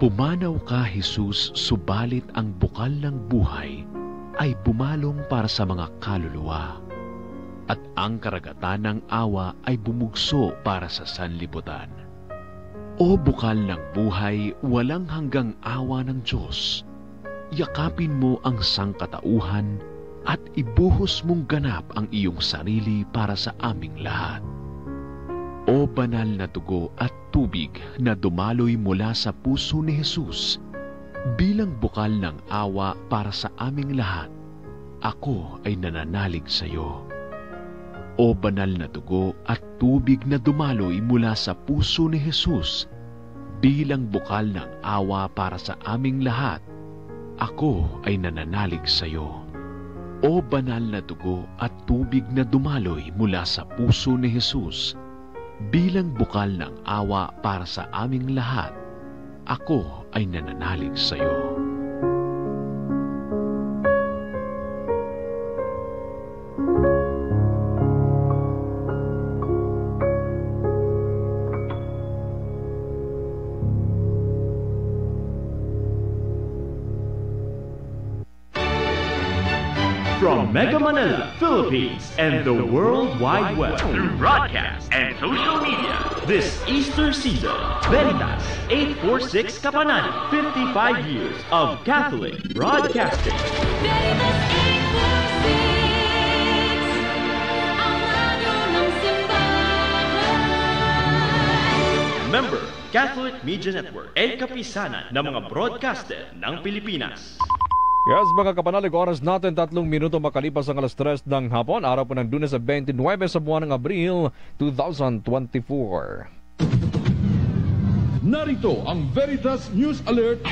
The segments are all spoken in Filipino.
Pumanaw ka, Jesus, subalit ang bukal ng buhay ay bumalong para sa mga kaluluwa, at ang karagatan ng awa ay bumugso para sa sanlibutan. O bukal ng buhay, walang hanggang awa ng Diyos, yakapin mo ang sangkatauhan at ibuhos mong ganap ang iyong sarili para sa aming lahat. O banal na dugo at tubig na dumaloy mula sa puso ni Jesus, bilang bukal ng awa para sa aming lahat, ako ay nananalig sa iyo. O banal na dugo at tubig na dumaloy mula sa puso ni Jesus, bilang bukal ng awa para sa aming lahat, ako ay nananalig sa iyo. O banal na dugo at tubig na dumaloy mula sa puso ni Jesus, bilang bukal ng awa para sa aming lahat, ako ay nananalig sa iyo. From Mega Manila, Philippines, and the World Wide Web, through broadcast and social media, this Easter season, Veritas 846 Kapanani, 55 years of Catholic broadcasting. Veritas 846, ang radyo ng simbahan. Member, Catholic Media Network, and kapisanan ng mga broadcaster ng Pilipinas. Yes, mga kapanalig, oras natin 3 minuto makalipas ang alas 3 ng hapon. Araw po ng Lunes sa 29 sa buwan ng Abril 2024. Narito ang Veritas News Alert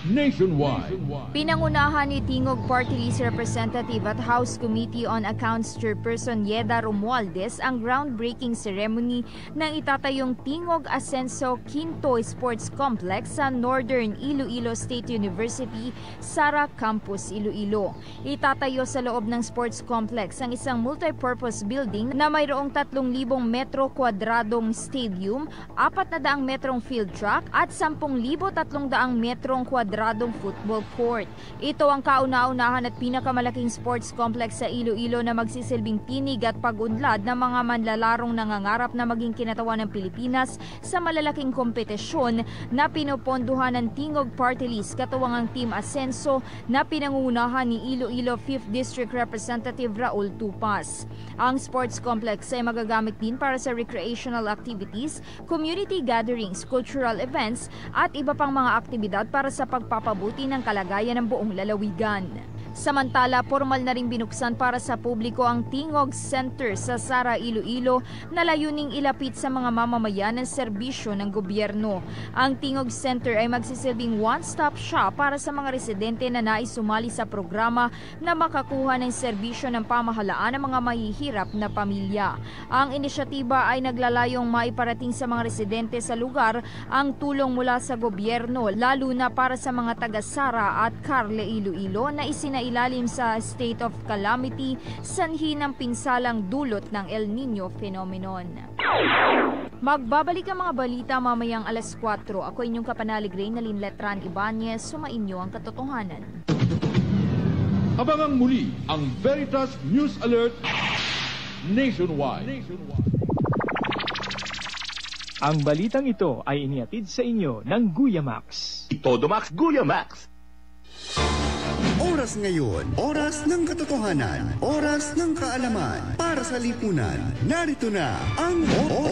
nationwide. Pinangunahan ni Tingog Party List Representative at House Committee on Accounts Chairperson Yeda Romualdez ang groundbreaking ceremony ng itatayong Tingog Ascenso Quinto Sports Complex sa Northern Iloilo State University, Sara Campus, Iloilo. Itatayo sa loob ng sports complex ang isang multipurpose building na mayroong 3,000 metro kwadradong stadium, 400 metrong field track at 10,300 metrong kwadradong football court. Ito ang kauna-unahan at pinakamalaking sports complex sa Iloilo na magsisilbing tinig at pag-unlad ng mga manlalarong nangangarap na maging kinatawan ng Pilipinas sa malalaking kompetisyon na pinopondohan ng Tingog Party List katuwang ang Team Ascenso na pinangunahan ni Iloilo 5th District Representative Raul Tupas. Ang sports complex ay magagamit din para sa recreational activities, community gatherings, cultural events at iba pang mga aktibidad para sa pagpapabuti ng kalagayan ng buong lalawigan. Samantala, formal na rin binuksan para sa publiko ang Tingog Center sa Sara, Iloilo na layuning ilapit sa mga mamamayan ng serbisyo ng gobyerno. Ang Tingog Center ay magsisilbing one-stop shop para sa mga residente na nais sumali sa programa na makakuha ng serbisyo ng pamahalaan ng mga mahihirap na pamilya. Ang inisyatiba ay naglalayong maiparating sa mga residente sa lugar ang tulong mula sa gobyerno, lalo na para sa mga taga-Sara at Carle, Iloilo na isinailalim sa state of calamity sanhi ng pinsalang dulot ng El Nino phenomenon. Magbabalik ang mga balita mamayang alas 4. Ako inyong kapanalig Reynalyn Letran Ibanez, sumainyo ang katotohanan. Abangang muli ang Veritas News Alert nationwide. Ang balitang ito ay inihatid sa inyo ng Guyamax. Todo Max Guyamax. Oras ngayon, oras ng katotohanan, oras ng kaalaman, para sa lipunan. Narito na ang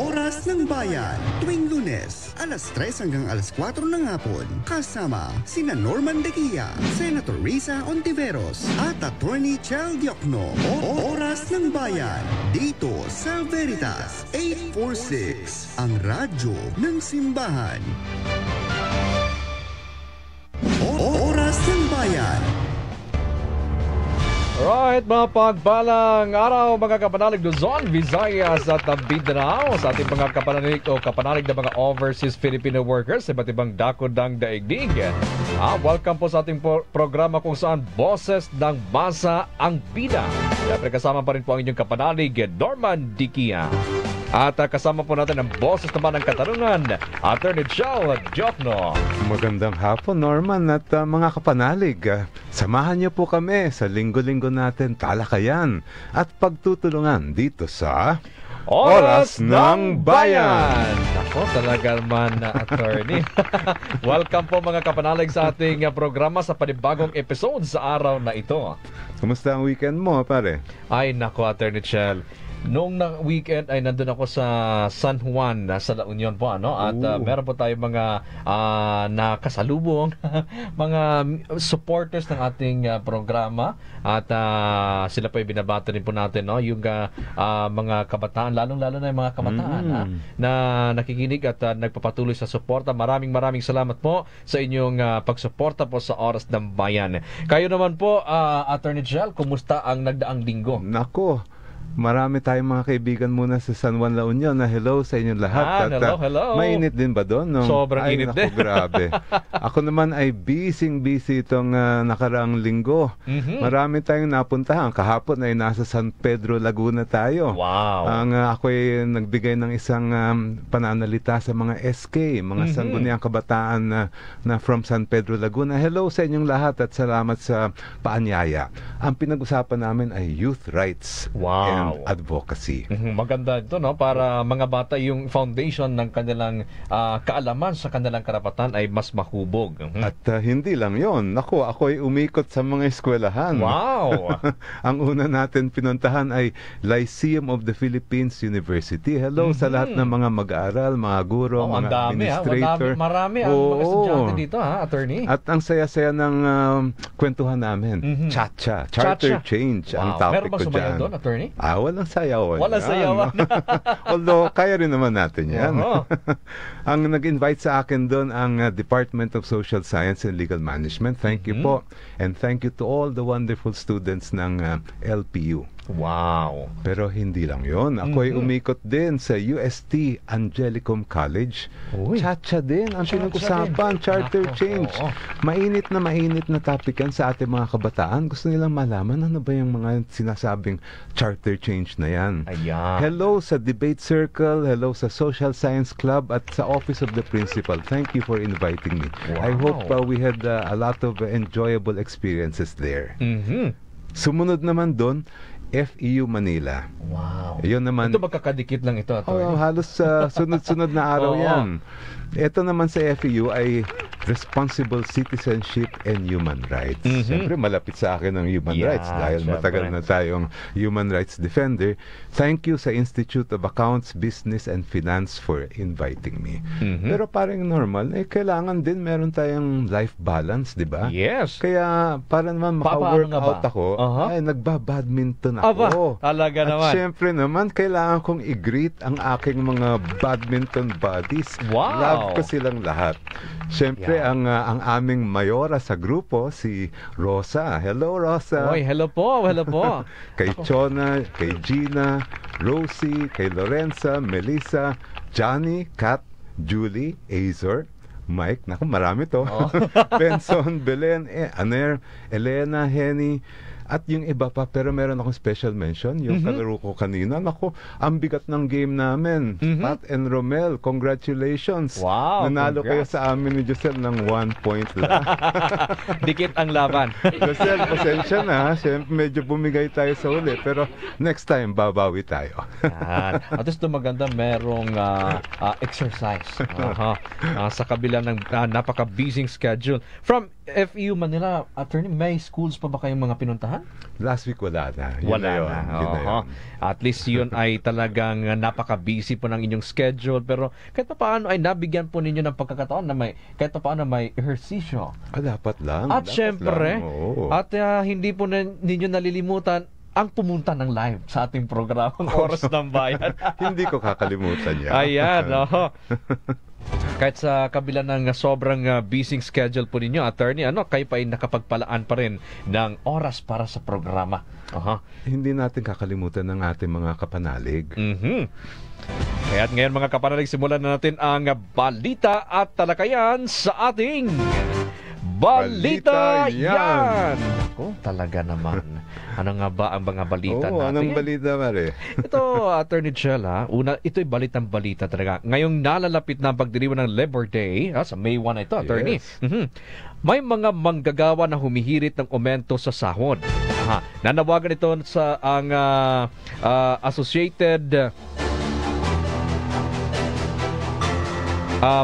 Oras ng Bayan. Tuwing Lunes, alas 3 hanggang alas 4 ng hapon. Kasama sina Norman Dequia, Senator Risa Ontiveros, at Attorney Chel Diokno. Oras ng Bayan, dito sa Veritas 846, ang radyo ng simbahan. Oras ng Bayan. Alright, mga pagbalang araw mga kapanalig Luzon, Visayas at Mindanao sa ating mga kapanalig o kapanalig na mga overseas Filipino workers sa iba't ibang dako ng daigdig. Welcome po sa ating programa kung saan boses ng masa ang bida. Siyempre kasama pa rin po ang inyong kapanalig Norman Diquia. At kasama po natin ang boses naman ng katarungan, Attorney Chel Diokno. Magandang hapon, Norman at mga kapanalig. Samahan niyo po kami sa linggo-linggo natin talakayan at pagtutulungan dito sa Oras ng Bayan! Ako, talaga man, Attorney. Welcome po mga kapanalig sa ating programa sa panibagong episode sa araw na ito. Kumusta ang weekend mo, pare? Ay, nako, Attorney Chel. Noong weekend ay nandun ako sa San Juan, sa La Union po, ano? At meron po tayong mga nakasalubong, mga supporters ng ating programa. At sila po ay binabati rin po natin, no? Yung mga kabataan, lalong-lalo na yung mga kabataan na nakikinig at nagpapatuloy sa suporta. Maraming salamat po sa inyong pagsuporta po sa Oras ng Bayan. Kayo naman po, Attorney Chel, kumusta ang nagdaang linggo? Nako, marami tayong mga kaibigan muna sa San Juan, La Union na hello sa inyong lahat. Hello. Mainit din ba doon? No? Sobrang init din. Grabe. Ako naman ay busy itong nakaraang linggo. Marami tayong napuntahan. Kahapon ay nasa San Pedro, Laguna tayo. Wow. Ako ay nagbigay ng isang pananalita sa mga SK, mga sangguniang kabataan na from San Pedro, Laguna. Hello sa inyong lahat at salamat sa paanyaya. Ang pinag-usapan namin ay youth rights. Wow. Advocacy. Maganda ito, no? Para mga bata yung foundation ng kanilang kaalaman sa kanilang karapatan ay mas mahubog. At hindi lang yon. Ako ay umikot sa mga eskwelahan. Wow! Ang una natin pinuntahan ay Lyceum of the Philippines University. Hello sa lahat ng mga mag-aaral, mga guro, mga administrator. Marami ang mga estudyante dito, Attorney. At ang saya-saya ng kwentuhan namin. Chacha. Charter change ang topic ko dyan. Meron ba sumayaw doon, Attorney? Walang sayawan. Walang sayawan. Although, kaya rin naman natin yan. Ang nag-invite sa akin doon ang Department of Social Science and Legal Management. Thank you po. And thank you to all the wonderful students ng LPU. Wow. Pero hindi lang yon. Ako ay umikot din sa UST Angelicum College. Chacha din ang pinag-usapan. Charter change. Mainit na topic yan sa ating mga kabataan. Gusto nilang malaman ano ba yung mga sinasabing charter change na yan. Ayan. Hello sa Debate Circle. Hello sa Social Science Club at sa Office of the Principal. Thank you for inviting me. Wow. I hope we had a lot of enjoyable experiences there. Sumunod naman doon, FEU Manila. Wow. Yun naman. Ito magkakadikit lang ito, Attorney. Halos sunod-sunod na araw yan. Ito naman sa FEU ay Responsible Citizenship and Human Rights. Siyempre, malapit sa akin ang human rights dahil matagal na tayong human rights defender. Thank you sa Institute of Accounts, Business and Finance for inviting me. Pero parang normal, kailangan din meron tayong life balance, di ba? Yes. Kaya para naman maka-workout ako, ay nagba-badminton ako. Talaga naman. At syempre naman, kailangan kong i-greet ang aking mga badminton buddies. Wow. Love ko silang lahat. Syempre, ang aming mayora sa grupo, si Rosa. Hello, Rosa. Oy, hello po. Kay Chona, kay Gina, Rosie, kay Lorenza, Melissa, Johnny, Kat, Julie, Azor, Mike, naku, marami to. Benson, Belen, Aner, Elena, Henny, at yung iba pa, pero meron akong special mention, yung kalaro ko kanina. Naku, ang bigat ng game namin. Pat and Romel, congratulations. Wow, nanalo kayo sa amin ni Josel ng 1 point lang. Dikit ang laban. Josel, pasensya na. Siyempre, medyo bumigay tayo sa uli. Pero next time, babawi tayo. At least maganda, merong exercise. Sa kabila ng napaka-busy schedule. From FEU Manila, Attorney, may schools pa ba kayong mga pinuntahan? Last week wala na. Wala na. At least yun ay talagang napaka-busy po ng inyong schedule. Pero kahit paano ay nabigyan po ninyo ng pagkakataon na kahit paano may ehersisyo. Dapat lang. At syempre, hindi po ninyo nalilimutan ang pumunta ng live sa ating programang Oras ng Bayan. Hindi ko kakalimutan yan. Ayan, kahit sa kabila ng sobrang busy schedule po ninyo, Attorney, kayo pa ay nakapagpalaan pa rin ng oras para sa programa. Hindi natin kakalimutan ng ating mga kapanalig. Kaya't ngayon mga kapanalig, simulan na natin ang balita at talakayan sa ating Balita Yan! Talaga naman. Ano nga ba ang mga balita Oo, natin? anong balita, Mare? Ito, Attorney Chel, ito'y balitang-balita talaga. Ngayong nalalapit na ang pagdiriwang ng Labor Day, sa May 1 ito, Attorney. Yes. May mga manggagawa na humihirit ng aumento sa sahod. Nanawagan ito sa ang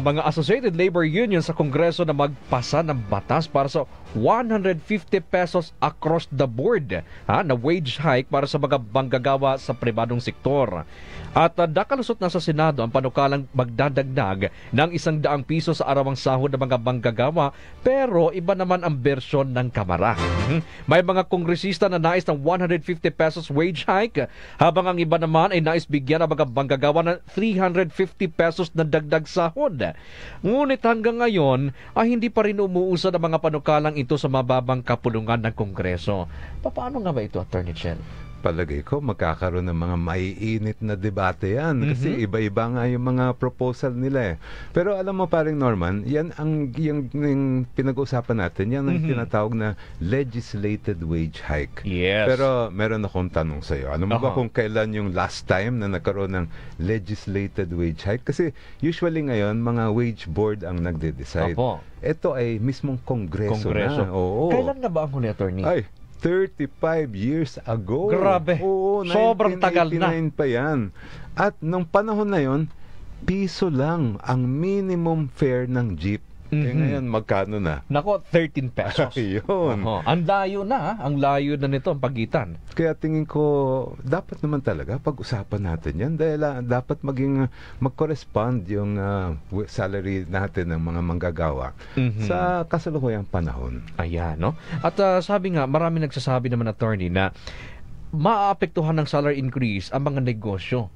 mga Associated Labor Union sa Kongreso na magpasa ng batas para sa 150 pesos across the board na wage hike para sa mga manggagawa sa pribadong sektor. At nakalusot na sa Senado ang panukalang magdadagdag ng 100 piso sa arawang sahod ng mga manggagawa, pero iba naman ang bersyon ng Kamara. May mga kongresista na nais ng 150 pesos wage hike, habang ang iba naman ay nais bigyan ang mga manggagawa ng 350 pesos na dagdag sahod. Ngunit hanggang ngayon ay hindi pa rin umuusad ang mga panukalang ito sa mababang kapulungan ng Kongreso. Paano nga ba ito, Attorney Chen? Palagay ko magkakaroon ng mga maiinit na debate yan kasi iba-iba nga yung mga proposal nila eh. Pero alam mo paring Norman, yan yung pinag-uusapan natin, yan ang tinatawag na legislated wage hike. Yes. Pero meron akong tanong sa iyo. Ano mo ba kung kailan yung last time na nagkaroon ng legislated wage hike? Kasi usually ngayon mga wage board ang nagde-decide. Ito ay mismong kongreso na. Oo. Kailan na ba ang huli, Attorney? Ay, 35 years ago. Grabe. Oo, sobrang tagal na. 1989 pa yan. At nung panahon na yon, piso lang ang minimum fare ng jeep. Ngayon, magkano na? Nako, 13 pesos. Ayun. Ang layo na, ang layo na nito ang pagitan. Kaya tingin ko, dapat naman talaga pag-usapan natin yan dahil dapat mag-correspond yung salary natin ng mga manggagawa sa kasalukuyang panahon. Ayan, no? At sabi nga, marami nagsasabi naman, Attorney, na maaapektuhan ng salary increase ang mga negosyo.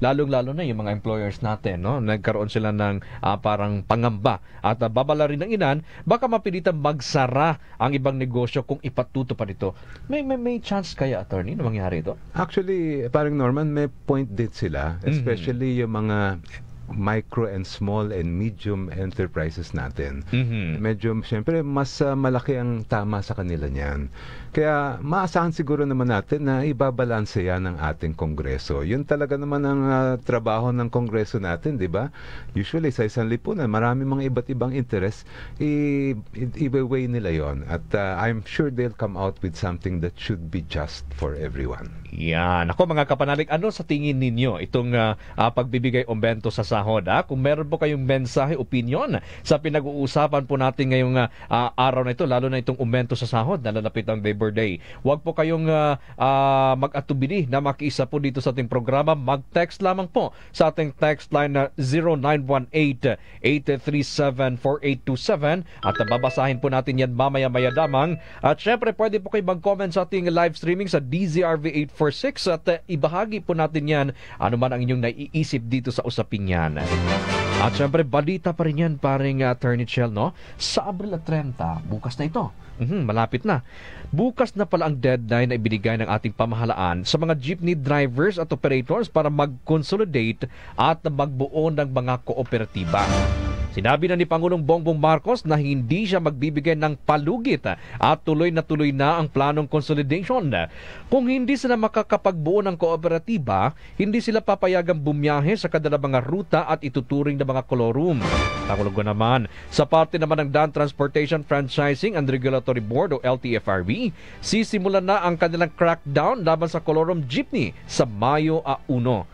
Lalong-lalo na yung mga employers natin, no? Nagkaroon sila ng parang pangamba at babala rin ng ilan, baka mapilitan magsara ang ibang negosyo kung ipatuto pa dito. May chance kaya, Attorney, na mangyari ito? Actually, parang Norman, may point din sila, especially yung mga micro and small and medium enterprises natin. Medyo, siyempre, mas malaki ang tama sa kanila niyan. Kaya maasahan siguro naman natin na ibabalanse yan ng ating kongreso. Yun talaga naman ang trabaho ng kongreso natin, di ba? Usually sa isang lipunan, marami mga iba't ibang interest, i-weigh nila yon. At I'm sure they'll come out with something that should be just for everyone. Yan. Ako mga kapanalig, ano sa tingin ninyo itong pagbibigay umbento sa sahod? Kung meron po kayong mensahe, opinion sa pinag-uusapan po natin ngayong araw na ito, lalo na itong umbento sa sahod, nalalapit ang Labor Day. Huwag po kayong mag-atubili na makiisa po dito sa ating programa. Mag-text lamang po sa ating text line na 0918-837-4827 at babasahin po natin yan mamaya-maya damang. At syempre, pwede po kayo mag-comment sa ating live streaming sa DZRV 846 at ibahagi po natin yan ano man ang inyong naiisip dito sa usaping yan. At syempre, balita pa rin yan, paring Attorney Chel, no? Sa Abril 30, bukas na ito. Malapit na. Bukas na pala ang deadline na ibinigay ng ating pamahalaan sa mga jeepney drivers at operators para mag-consolidate at magbuo ng mga kooperatiba. Sinabi na ni Pangulong Bongbong Marcos na hindi siya magbibigay ng palugit at tuloy na ang planong consolidation. Kung hindi sila makakapagbuo ng kooperatiba, hindi sila papayagang bumiyahe sa kanilang mga ruta at ituturing na mga kolorum. Takulugo naman, sa parte naman ng Dan Transportation Franchising and Regulatory Board o LTFRB, sisimulan na ang kanilang crackdown laban sa kolorum jeepney sa Mayo 1.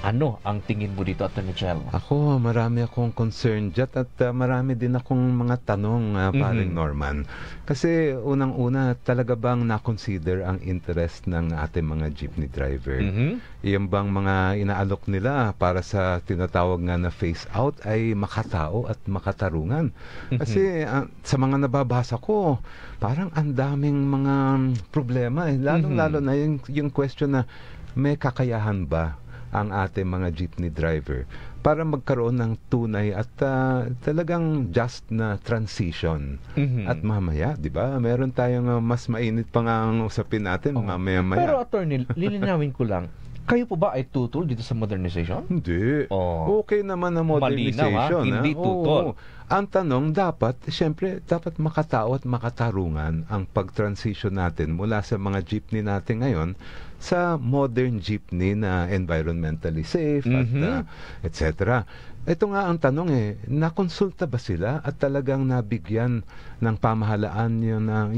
Ano ang tingin mo dito, Atty. Chel? Ako, marami akong concern dyan at marami din akong mga tanong, paring Norman. Kasi unang-una, talaga bang na-consider ang interest ng ating mga jeepney driver? Iyan bang mga inaalok nila para sa tinatawag nga na phase out ay makatao at makatarungan? Kasi sa mga nababasa ko, parang ang daming mga problema. Lalong-lalo na yung question na may kakayahan ba ang ating mga jeepney driver para magkaroon ng tunay at talagang just na transition. At mamaya, di ba, meron tayong mas mainit pa nga ang usapin natin mamaya-maya. Pero Attorney, lilinawin ko lang, kayo po ba ay tutol dito sa modernization? Hindi. Okay naman ang modernization. Malinaw, hindi tutol. Ang tanong, siyempre, dapat makatao at makatarungan ang pag-transition natin mula sa mga jeepney natin ngayon sa modern jeepney na environmentally safe at etc. Ito nga ang tanong nakonsulta ba sila at talagang nabigyan ng pamahalaan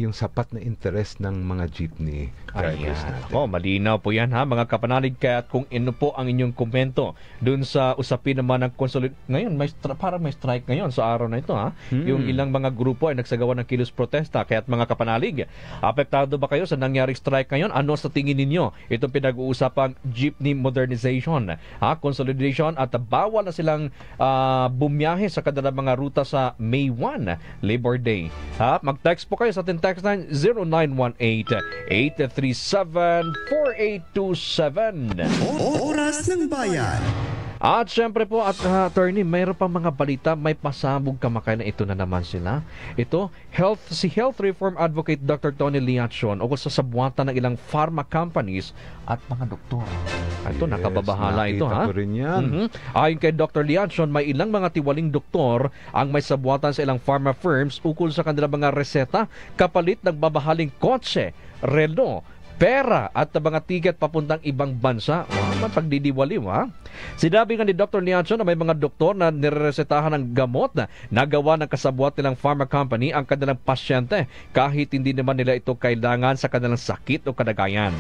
yung sapat na interest ng mga jeepney drivers natin? Malinaw po yan mga kapanalig. Kaya kung ino po ang inyong komento dun sa usapin naman ng ngayon, parang may strike ngayon sa araw na ito Yung ilang mga grupo ay nagsagawa ng kilos protesta. Kaya't mga kapanalig, apektado ba kayo sa nangyaring strike ngayon? Ano sa tingin ninyo itong pinag-uusapang jeepney modernization, consolidation, at bawal na silang bumiyahe sa kanilang mga ruta sa May 1, Labor Day. Mag-text po kayo sa ating text line 0918-837-4827. Oras ng Bayan. At syempre po, attorney, mayroon pang mga balita, may pasabog kamakailan, ito na naman sila. Ito, si Health Reform Advocate Dr. Tony Liachon ukol sa sabwatan ng ilang pharma companies at mga doktor. Ito, nakababahala ito Nakita ko rin yan. Ayon kay Dr. Liachon, may ilang mga tiwaling doktor ang may sabwatan sa ilang pharma firms ukol sa kanilang mga reseta kapalit ng babahaling kotse, relo, pera at mga tiket papuntang ibang bansa. Pagdidiwaliw Sinabi nga ni Dr. Liancho na may mga doktor na nireresetahan ng gamot na nagawa ng kasabwat nilang pharma company ang kanilang pasyente kahit hindi naman nila ito kailangan sa kanilang sakit o kalagayan.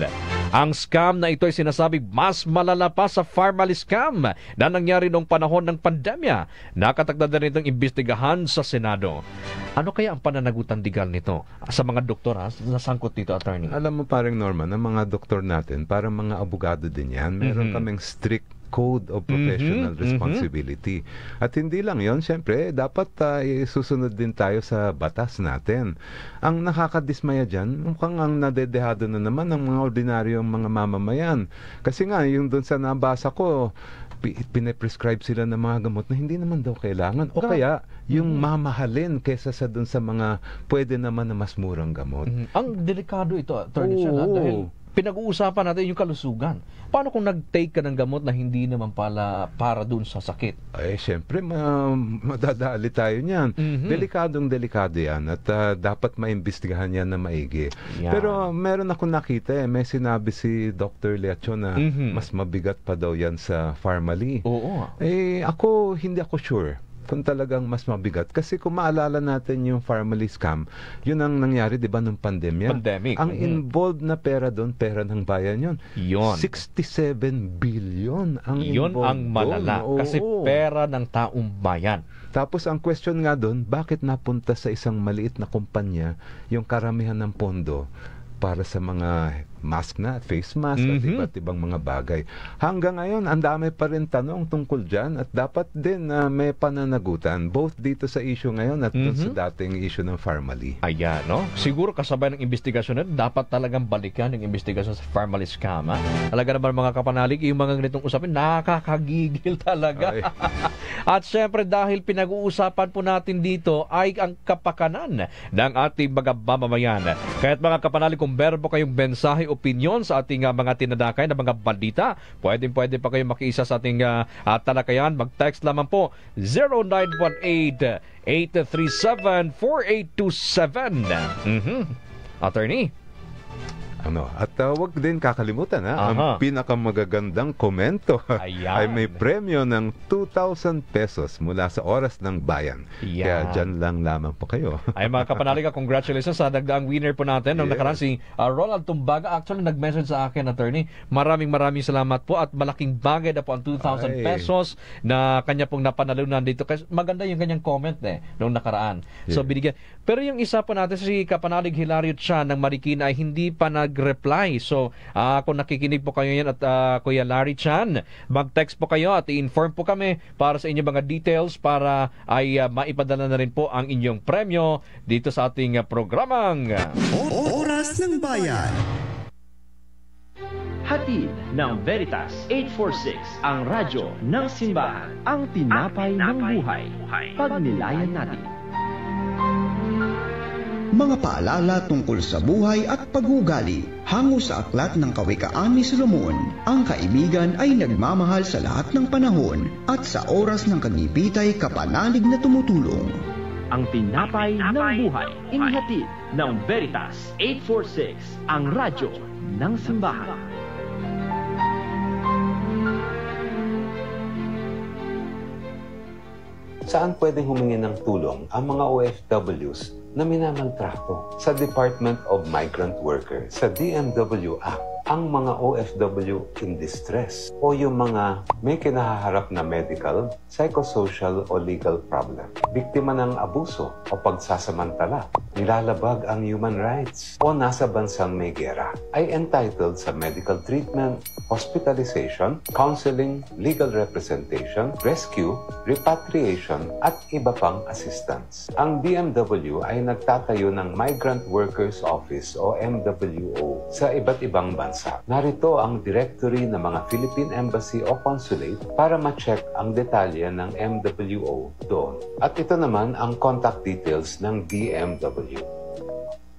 Ang scam na ito ay sinasabing mas malala pa sa pharma scam na nangyari noong panahon ng pandemya. Nakatakda na rin itong imbestigahan sa Senado. Ano kaya ang pananagutan-digal nito sa mga doktor nasangkot dito, attorney? Alam mo, parang Norman, ang mga doktor natin, parang mga abogado din yan. Meron kaming strict code of professional responsibility. At hindi lang yon, syempre, dapat susunod din tayo sa batas natin. Ang nakakadismaya dyan, mukhang ang nadedehado na naman ng mga ordinaryong mga mamamayan. Kasi nga, yung dun sa nabasa ko, pinaprescribe sila ng mga gamot na hindi naman daw kailangan. O kaya, yung mamahalin kesa sa dun sa mga pwede naman na mas murang gamot. Ang delikado ito, attorney, dahil pinag-uusapan natin yung kalusugan. Paano kung nag-take ka ng gamot na hindi naman para dun sa sakit? Siyempre, madadali tayo niyan. Delikado yan at dapat maimbestigahan yan na maigi. Yeah. Pero meron akong nakita, may sinabi si Dr. Liachon na mas mabigat pa daw yan sa Pharmally. Oo. Hindi ako sure kung talagang mas mabigat. Kasi kung maalala natin yung Pharmally scam, yun ang nangyari, di ba, nung pandemic. Ang involved na pera doon, pera ng bayan yun. 67 billion ang yun involved ang malala. Kasi pera ng taong bayan. Tapos ang question nga doon, bakit napunta sa isang maliit na kumpanya yung karamihan ng pondo para sa mga mask face mask at iba't ibang mga bagay. Hanggang ngayon, ang dami pa rin tanong tungkol dyan at dapat din may pananagutan both dito sa issue ngayon at dun sa dating issue ng Pharmally. Ayan, no? Siguro kasabay ng investigasyon na dapat talagang balikan yung investigasyon sa Pharmally scam. Talaga naman mga kapanalig, yung mga ganitong usapin, nakakagigil talaga. At syempre dahil pinag-uusapan po natin dito ay ang kapakanan ng ating mga mamamayan. Kaya't mga kapanalig, kung meron po kayong mensahe, opinion sa ating mga tinadakay na mga balita, pwede pa kayo makiisa sa ating talakayan. Mag-text lamang po 0918-837-4827. Attorney? At wag din kakalimutan ang pinakamagagandang komento ay may premyo ng 2,000 pesos mula sa Oras ng Bayan. Kaya dyan lang lamang po kayo. Ay mga kapanalig, congratulations sa nagdaang winner po natin nung nakaraan, si Ronald Tumbaga. Actually nag-message sa akin, attorney. Maraming salamat po at malaking bagay na po ang 2,000 pesos na kanya pong napanalunan dito. Kasi maganda yung kanyang comment nung nakaraan. So binigyan. Pero yung isa po natin, si Kapanalig Hilario Chan ng Marikina, ay hindi pa nag-reply. So, kung nakikinig po kayo yan at Kuya Larry Chan, mag-text po kayo at i-inform po kami para sa inyong mga details para ay maipadala na rin po ang inyong premyo dito sa ating programang Oras ng Bayan. Hatid ng Veritas 846, ang radyo ng simbahan, ang tinapay ng buhay. Pagnilayan natin. mga paalala tungkol sa buhay at pag-uugali. Hango sa aklat ng kawikaan ni Solomon, ang kaibigan ay nagmamahal sa lahat ng panahon at sa oras ng kagipitay kapanalig na tumutulong. Ang tinapay ng buhay, inihatid ng Veritas 846, ang radyo ng simbahan. Saan pwedeng humingi ng tulong ang mga OFWs na minamaltrato? Sa Department of Migrant Workers, sa DMW Act, ang mga OFW in distress o yung mga may kinahaharap na medical, psychosocial o legal problem, biktima ng abuso o pagsasamantala, nilalabag ang human rights o nasa bansang may gera, ay entitled sa medical treatment, hospitalization, counseling, legal representation, rescue, repatriation at iba pang assistance. Ang DMW ay nagtatayo ng Migrant Workers Office o MWO sa iba't ibang bansa. Narito ang directory ng mga Philippine Embassy o Consulate para ma-check ang detalye ng MWO doon. At ito naman ang contact details ng DMW.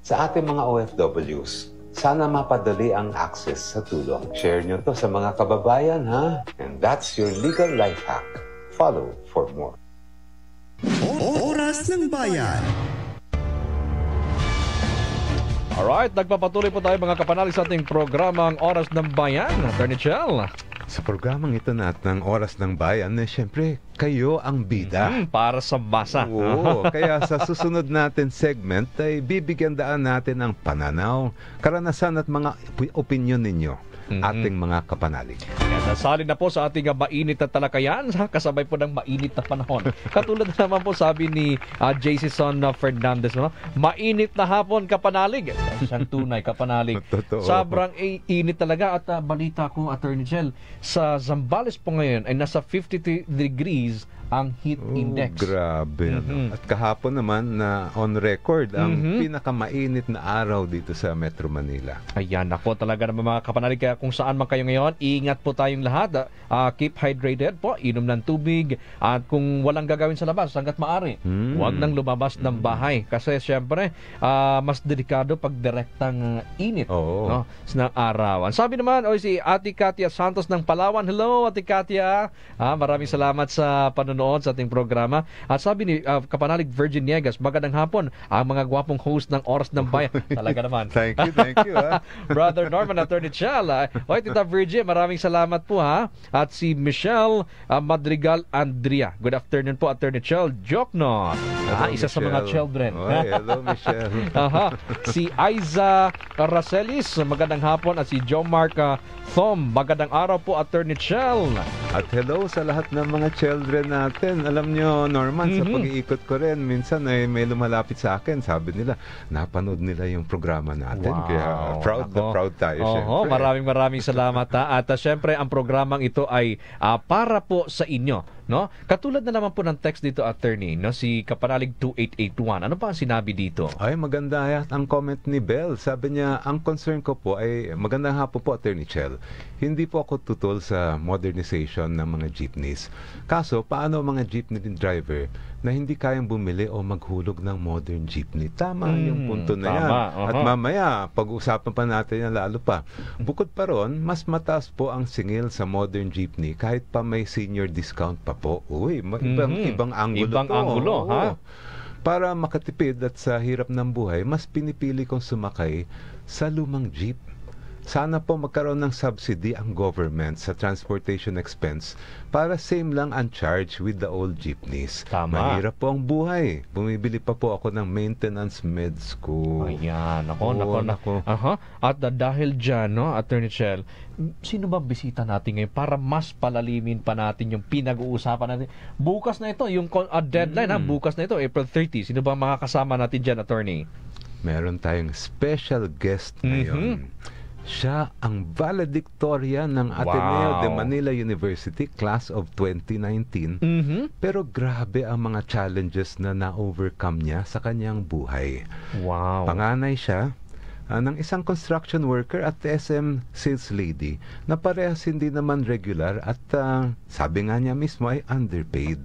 Sa ating mga OFWs, sana mapadali ang access sa tulong. Share nyo to sa mga kababayan, ha? And that's your legal life hack. Follow for more. Oras ng Bayan. Alright, nagpapatuloy po tayo mga kapanalig sa ating programang Oras ng Bayan. Attorney Chel. Sa programang ito natin ng Oras ng Bayan, syempre, kayo ang bida. Para sa masa. Oo, kaya sa susunod natin segment ay bibigyan daan natin ng pananaw, karanasan at mga opinion ninyo. Ating mga kapanalig. Yan, nasali na po sa ating mainit na talakayan, kasabay po ng mainit na panahon. Katulad na naman po sabi ni JC Son Fernandez, no? Mainit na hapon kapanalig. Siyang tunay kapanalig. Sobrang init talaga at balita ko, Attorney Chel, sa Zambales po ngayon ay nasa 52 degrees ang heat index. Grabe. At kahapon naman na on record ang pinakamainit na araw dito sa Metro Manila. Ayan, ako talaga naman mga kapanalig. Kaya kung saan man kayo ngayon, ingat po tayong lahat. Keep hydrated po, inom ng tubig. At kung walang gagawin sa labas, hanggat maaari, huwag nang lumabas ng bahay. Kasi syempre, mas delikado pag direktang init no, ng araw. Sabi naman, si Ate Katia Santos ng Palawan. Hello, Ate Katia. Maraming salamat sa panonood sa ating programa. At sabi ni kapanalig Virgin Niegas, magandang hapon ang mga gwapong host ng Oras ng Bayan. Talaga naman. Thank you. Brother Norman, Attorney Chel. Tita Virgin, maraming salamat po ha. At si Michelle Madrigal Andrea. Good afternoon po, Attorney Chel. Joke no. Isa sa mga children. Hello, Michelle. Si Aiza Racelis, magandang hapon. At si Joe Mark Thom, magandang araw po, Attorney Chel. At hello sa lahat ng mga children natin. Alam nyo, Norman, sa pag-iikot ko rin, minsan ay may lumalapit sa akin. Sabi nila, napanood nila yung programa natin. Wow. Kaya proud tayo, syempre. Maraming salamat ha. At syempre, ang programang ito ay para po sa inyo. No? Katulad na naman po ng text dito, Attorney, no? Si Kapanalig 2881. Ano pa ang sinabi dito? Ay, maganda ang comment ni Bell. Sabi niya, ang concern ko po ay, magandang hapon po, Attorney Chel. Hindi po ako tutol sa modernization ng mga jeepneys. Kaso, paano mga jeepney driver na hindi kayang bumili o maghulog ng modern jeepney? Tama yung punto na yan. At mamaya, pag-usapan pa natin yan lalo pa. Bukod pa ron, mas mataas po ang singil sa modern jeepney kahit pa may senior discount pa po. Uy, ibang angulo. Ha? Para makatipid at sa hirap ng buhay, mas pinipili kong sumakay sa lumang jeep. Sana po magkaroon ng subsidy ang government sa transportation expense para same lang ang charge with the old jeepneys. Tama. Mahirap po ang buhay. Bumibili pa po ako ng maintenance meds ko. Ayan, nako. At dahil dyan, no, Attorney Chel, sino ba bisita natin ngayon para mas palalimin pa natin yung pinag-uusapan natin? Bukas na ito, yung deadline, bukas na ito, April 30. Sino ba makakasama natin dyan, Attorney? Meron tayong special guest ngayon. Siya ang valedictorian ng Ateneo de Manila University Class of 2019. Pero grabe ang mga challenges na na-overcome niya sa kanyang buhay. Wow. Panganay siya ng isang construction worker at SM sales lady na parehas hindi naman regular at sabi nga niya mismo ay underpaid.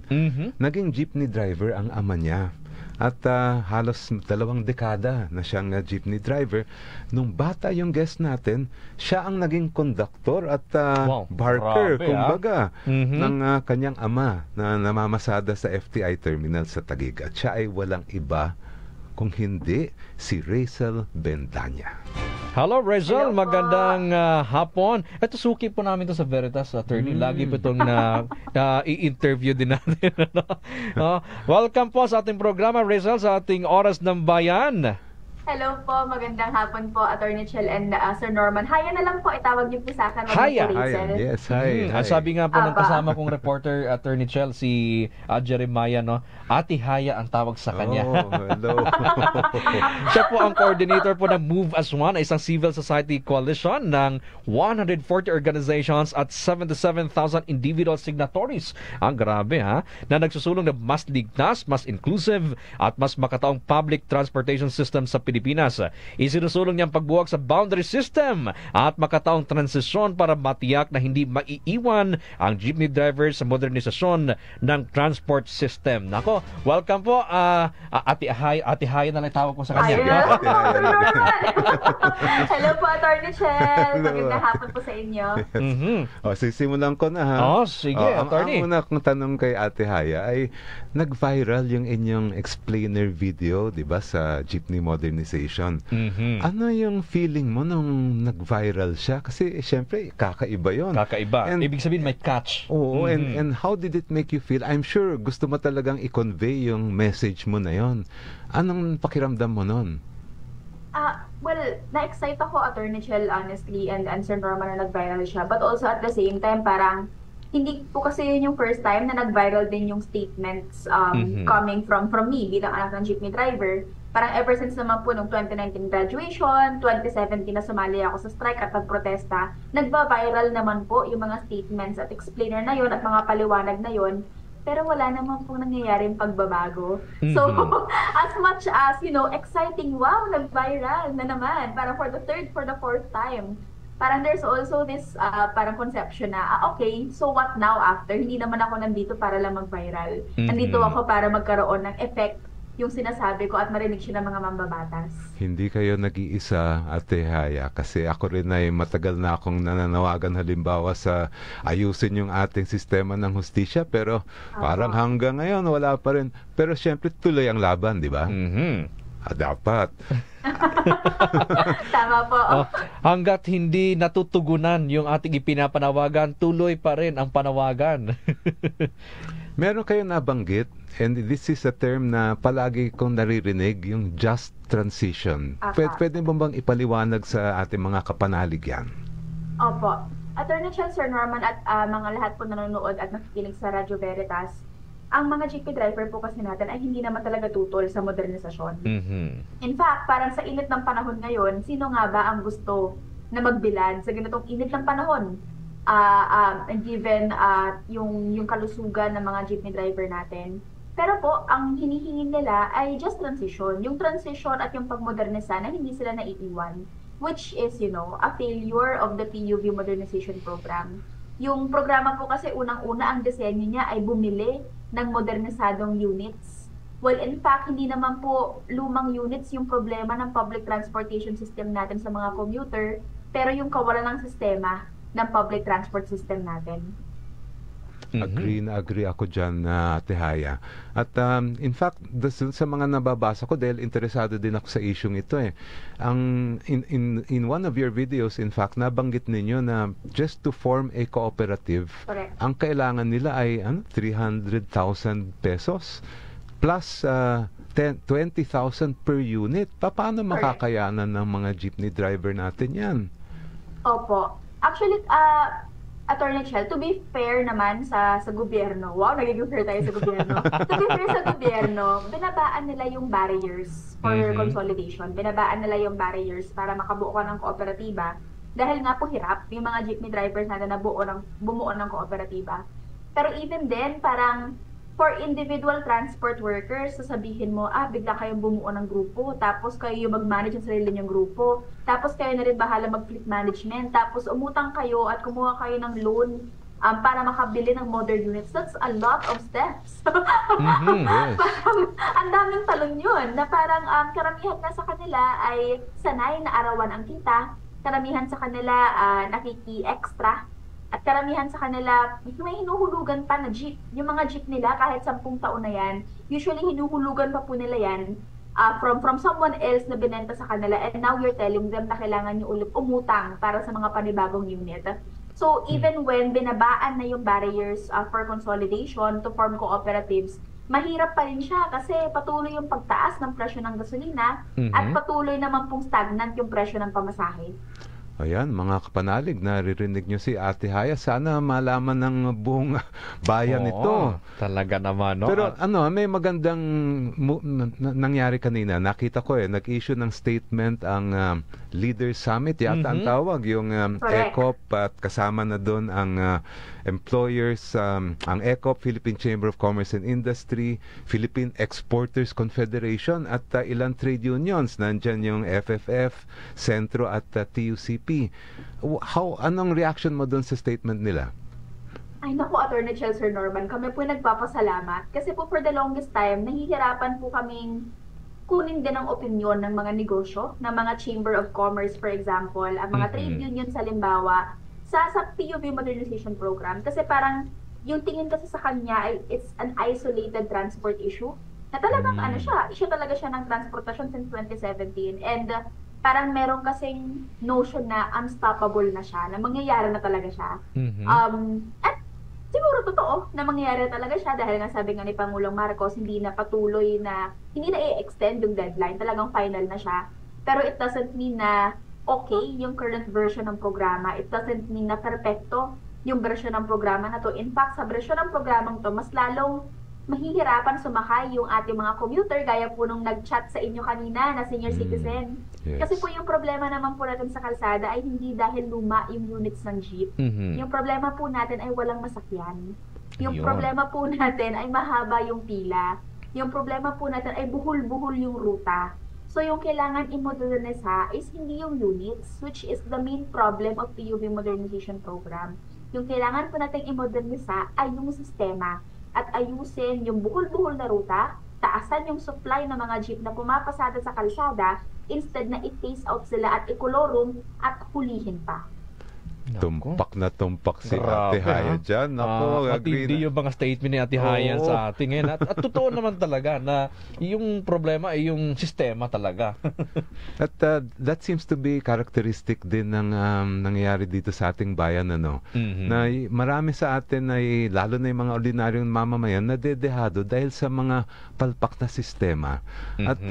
Naging jeepney driver ang ama niya. At halos 2 dekada na siyang jeepney driver. Nung bata yung guest natin, siya ang naging konduktor at barker, grabe, kumbaga, ng kanyang ama na namamasada sa FTI Terminal sa Taguig. At siya ay walang iba kung hindi si Rachel Bendanya. Hello, Rizal. Magandang hapon. Ito, suki po namin to sa Veritas, attorney. Lagi po itong i-interview din natin. Welcome po sa ating programa, Rizal, sa ating Oras ng Bayan. Hello po, magandang hapon po, Attorney Chel and Sir Norman. Haya na lang po, itawag niyo po sa akin. Haya. Yes, hi. Ang sabi nga po ng kasama kong reporter, Attorney Chel, si Jeremiah, no? Ate Haya ang tawag sa kanya. Oh, hello. Siya po ang coordinator po ng Move as One, isang civil society coalition ng 140 organizations at 77,000 individual signatories. Ang grabe, ha? Na nagsusulong na mas ligtas, mas inclusive at mas makataong public transportation system sa Pilipinas. Isinusulong niyang pagbuwag sa boundary system at makataong transisyon para matiyak na hindi maiiwan ang jeepney drivers sa modernisasyon ng transport system. Nako, welcome po, Ate Haya na lang tawag ko sa kanya. Hello po, Attorney Chel. Magandang hapon po sa inyo. Sisimulan ko na, ha? Sige, Attorney. Ang una kong tanong kay Ate Haya ay nag-viral yung inyong explainer video, di ba, sa jeepney modernization. Ano yung feeling mo nung nag-viral siya? Kasi syempre kakaiba yon. Kakaiba. And, ibig sabihin may catch. Oo, and how did it make you feel? I'm sure gusto mo talagang i-convey yung message mo na yon. Anong pakiramdam mo nun? Well, na-excite ako, Attorney Chel, honestly, and Sir Norman na nag-viral siya. But also at the same time, parang hindi po kasi yun yung first time na nag-viral din yung statements coming from me bilang anak ng jeepney driver. Parang ever since naman po nung 2019 graduation, 2017 na sumali ako sa strike at pagprotesta, nagba-viral naman po yung mga statements at explainer na yun at mga paliwanag na yun. Pero wala naman po nangyayaring pagbabago. So, as much as, exciting, wow, nag-viral na naman. Parang for the fourth time. Parang there's also this parang conception na, okay, so what now after? Hindi naman ako nandito para lang mag-viral. Nandito ako para magkaroon ng effect yung sinasabi ko at marinig siya ng mga mambabatas. Hindi kayo nag-iisa, Ate Haya, kasi ako rin ay matagal na akong nananawagan halimbawa sa ayusin yung ating sistema ng hustisya, pero parang hanggang ngayon wala pa rin. Pero syempre tuloy ang laban, di ba? Dapat. Tama po. Hanggat hindi natutugunan yung ating ipinapanawagan, tuloy pa rin ang panawagan. Meron kayong nabanggit, and this is a term na palagi kong naririnig, yung just transition. Pwede mo bang ipaliwanag sa ating mga kapanalig yan? Opo. Attorney Chel, Sir Norman at mga lahat po nanonood at nakikinig sa Radyo Veritas, ang mga jeepney driver po kasi natin ay hindi naman talaga tutol sa modernisasyon. In fact, parang sa init ng panahon ngayon, sino nga ba ang gusto na magbilad sa ganitong init ng panahon? Given yung kalusugan ng mga jeepney driver natin. Pero po, ang hinihingi nila ay just transition. Yung transition at yung pagmodernisa na hindi sila naiiwan. Which is, a failure of the PUV modernization program. Yung programa po kasi unang-una ang disenyo niya ay bumili ng modernisadong units. Well, in fact, hindi naman po lumang units yung problema ng public transportation system natin sa mga commuter, pero yung kawalan ng sistema ng public transport system natin. Agree na agree ako dyan, Ate Haya. At in fact, sa mga nababasa ko, dahil interesado din ako sa isyong ito in one of your videos, in fact, nabanggit ninyo na just to form a cooperative, ang kailangan nila ay 300,000 pesos plus 20,000 per unit. Paano makakayanan ng mga jeepney driver natin yan? Opo. Actually, Attorney Chel, to be fair naman sa gobyerno, wow, nagiging fair tayo sa gobyerno. To be fair sa gobyerno, binabaan nila yung barriers for consolidation. Binabaan nila yung barriers para makabuo ka ng kooperatiba. Dahil nga po hirap yung mga jeepney drivers natin na bumuo ng kooperatiba. Pero even then, parang for individual transport workers, sasabihin mo, bigla kayong bumuo ng grupo, tapos kayo yung mag-manage ng sarili niyong grupo, tapos kayo na rin bahala mag-fleet management, tapos umutang kayo at kumuha kayo ng loan para makabili ng modern units. That's a lot of steps. Yes. Parang, ang daming talon yun, na parang karamihan na sa kanila ay sanay na arawan ang kita, karamihan sa kanila nakiki-extra, at karamihan sa kanila may hinuhulugan pa na jeep. Yung mga jeep nila, kahit 10 taon na yan, usually hinuhulugan pa po nila yan from someone else na binenta sa kanila, and now you're telling them na kailangan nyo ulit umutang para sa mga panibagong unit. So, even when binabaan na yung barriers for consolidation to form cooperatives, mahirap pa rin siya kasi patuloy yung pagtaas ng presyo ng gasolina at patuloy naman pong stagnant yung presyo ng pamasahe. Ayan, mga kapanalig, naririnig nyo si Ate Haya. Sana malaman ng buong bayan ito. Talaga naman, no? Pero may magandang nangyari kanina. Nakita ko nag-issue ng statement ang Leaders Summit. Yata ang tawag, yung ECOP, at kasama na doon ang employers, ang ECOP, Philippine Chamber of Commerce and Industry, Philippine Exporters Confederation, at ilang trade unions. Nandyan yung FFF, Sentro, at TUCP. Anong reaction mo doon sa statement nila? Ay naku, Attorney Chel, Sir Norman, kami po nagpapasalamat. Kasi po for the longest time, nahihirapan po kaming kunin din ang opinion ng mga negosyo, ng mga Chamber of Commerce, for example, ang mga trade unions halimbawa, sa PUV Modernization Program. Kasi parang yung tingin kasi sa kanya ay it's an isolated transport issue. Na talagang issue talaga siya ng transportation since 2017. And parang meron kasing notion na unstoppable na siya, na mangyayari na talaga siya. At siguro totoo na mangyayari talaga siya dahil nga sabi nga ni Pangulong Marcos, hindi na i-extend yung deadline, talagang final na siya. Pero it doesn't mean na okay yung current version ng programa. It doesn't mean na perfecto yung version ng programa na to. In fact, sa version ng programang to, mas lalong mahihirapan sumakay yung ating mga commuter, gaya po nung nag-chat sa inyo kanina na senior citizen. Yes. Kasi po yung problema naman po natin sa kalsada ay hindi dahil luma yung units ng jeep. Yung problema po natin ay walang masakyan. Yung problema po natin ay mahaba yung pila. Yung problema po natin ay buhol-buhol yung ruta. So yung kailangan i-modernize is hindi yung units, which is the main problem of PUV Modernization Program. Yung kailangan po natin i-modernize ay yung sistema at ayusin yung buhol-buhol na ruta, taasan yung supply ng mga jeep na pumapasada sa kalsada instead na i-phase out sila at i-colorum at hulihin pa. Tumpak na tumpak si Grabe, Ate Haya dyan. Naku, at hindi yung mga statement ni Ate Haya sa atin ngayon. At totoo naman talaga na yung problema ay yung sistema talaga. At that seems to be characteristic din ng nangyayari dito sa ating bayan, na marami sa atin ay, lalo na yung mga ordinaryong mamamayan, na dedehado dahil sa mga palpak na sistema. At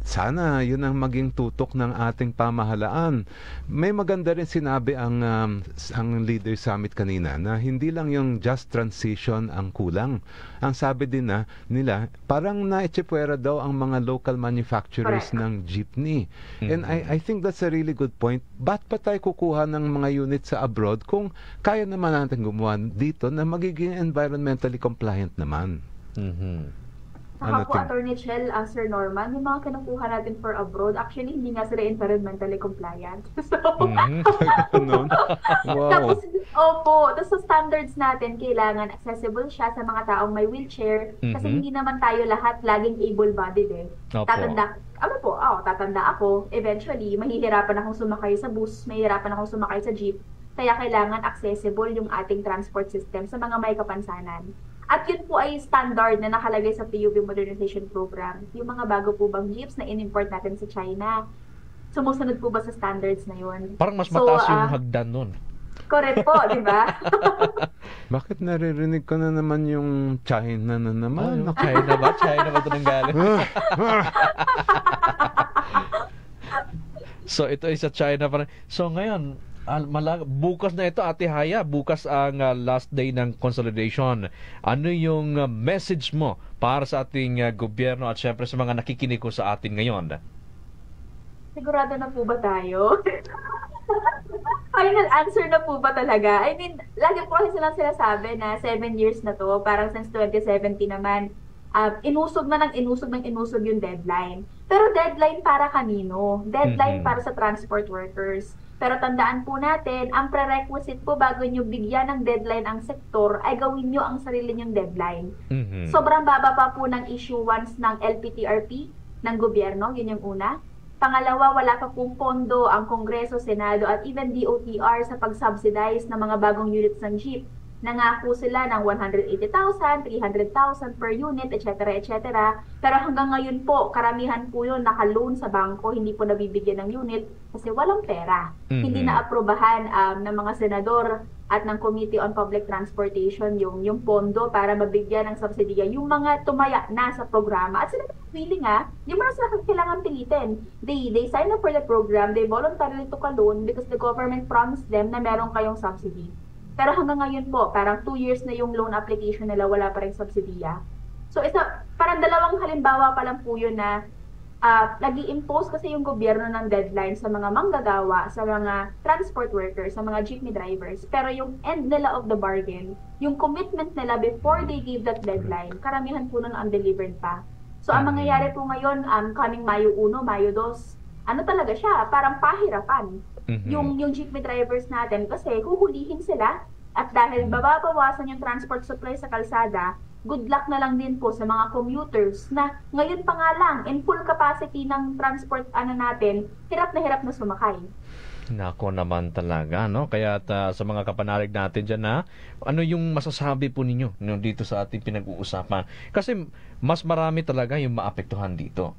sana yun ang maging tutok ng ating pamahalaan. May maganda rin sinabi ang Leaders Summit kanina na hindi lang yung just transition ang kulang. Ang sabi din nila, parang naitsipwera daw ang mga local manufacturers ng jeepney. And I think that's a really good point. Ba't pa tayo kukuha ng mga unit sa abroad kung kaya naman natin gumawa dito na magiging environmentally compliant naman? Saka po, Attorney Chel, Sir Norman, yung mga kinukuha natin for abroad, actually, hindi nga sila environmentally compliant. So, wow. Tapos sa standards natin, kailangan accessible siya sa mga taong may wheelchair, kasi hindi naman tayo lahat laging able-bodied Tatanda ako, eventually, mahihirapan akong sumakay sa bus, mahihirapan akong sumakay sa jeep, kaya kailangan accessible yung ating transport system sa mga may kapansanan. At yun po ay standard na nakalagay sa PUV Modernization Program. Yung mga bago po bang jeeps na in-import natin sa China, sumusunod po ba sa standards na yun? Parang mas mataas yung hagdan nun. Correct po, di ba? Bakit naririnig ko na naman yung China na naman? China ba? China ba ito nang galing? So ito ay sa China pa rin. So ngayon, bukas na ito, Ate Haya, bukas ang last day ng consolidation. Ano yung message mo para sa ating gobyerno at syempre sa mga nakikinig ko sa atin ngayon? Sigurado na po ba tayo? Final answer na po ba talaga? I mean, lagi po kasi silang sinasabi na 7 years na to, parang since 2017 naman, inusog yung deadline. Pero deadline para kanino? Deadline para sa transport workers. Pero tandaan po natin, ang prerequisite po bago nyo bigyan ng deadline ang sektor, ay gawin nyo ang sarili nyong deadline. Sobrang baba pa po ng issuance ng LPTRP ng gobyerno, yun yung una. Pangalawa, wala pa pong pondo ang Kongreso, Senado at even DOTR sa pag-subsidize ng mga bagong units ng jeep. Nangako sila ng 180,000, 300,000 per unit, etc. etc. Pero hanggang ngayon po, karamihan po yun naka-loan sa bangko, hindi po nabibigyan ng unit kasi walang pera. Hindi na-aprobahan ng mga senador at ng Committee on Public Transportation yung pondo para mabigyan ng subsidiya yung mga tumaya na sa programa. At sila willing yung mga sila kailangan pilitin. They sign up for the program, they voluntarily took a loan because the government promised them na meron kayong subsidy. Pero hanggang ngayon po, parang 2 years na yung loan application nila, wala pa rin subsidiya. So, parang dalawang halimbawa pa lang po yun na nag-i-impose kasi yung gobyerno ng deadline sa mga manggagawa, sa mga transport workers, sa mga jeepney drivers. Pero yung end nila of the bargain, yung commitment nila before they give that deadline, karamihan po nun undelivered pa. So, ang mangyayari po ngayon, coming Mayo 1, Mayo 2, ano talaga siya? Parang pahirapan. Yung jeepney drivers natin kasi huhulihin sila at dahil bababawasan yung transport supply sa kalsada, good luck na lang din po sa mga commuters na ngayon pa nga lang in full capacity ng transport natin, hirap na sumakay. Nako naman talaga, no? Kaya sa mga kapanalig natin dyan ano yung masasabi po ninyo dito sa ating pinag-uusapan? Kasi mas marami talaga yung maapektuhan dito.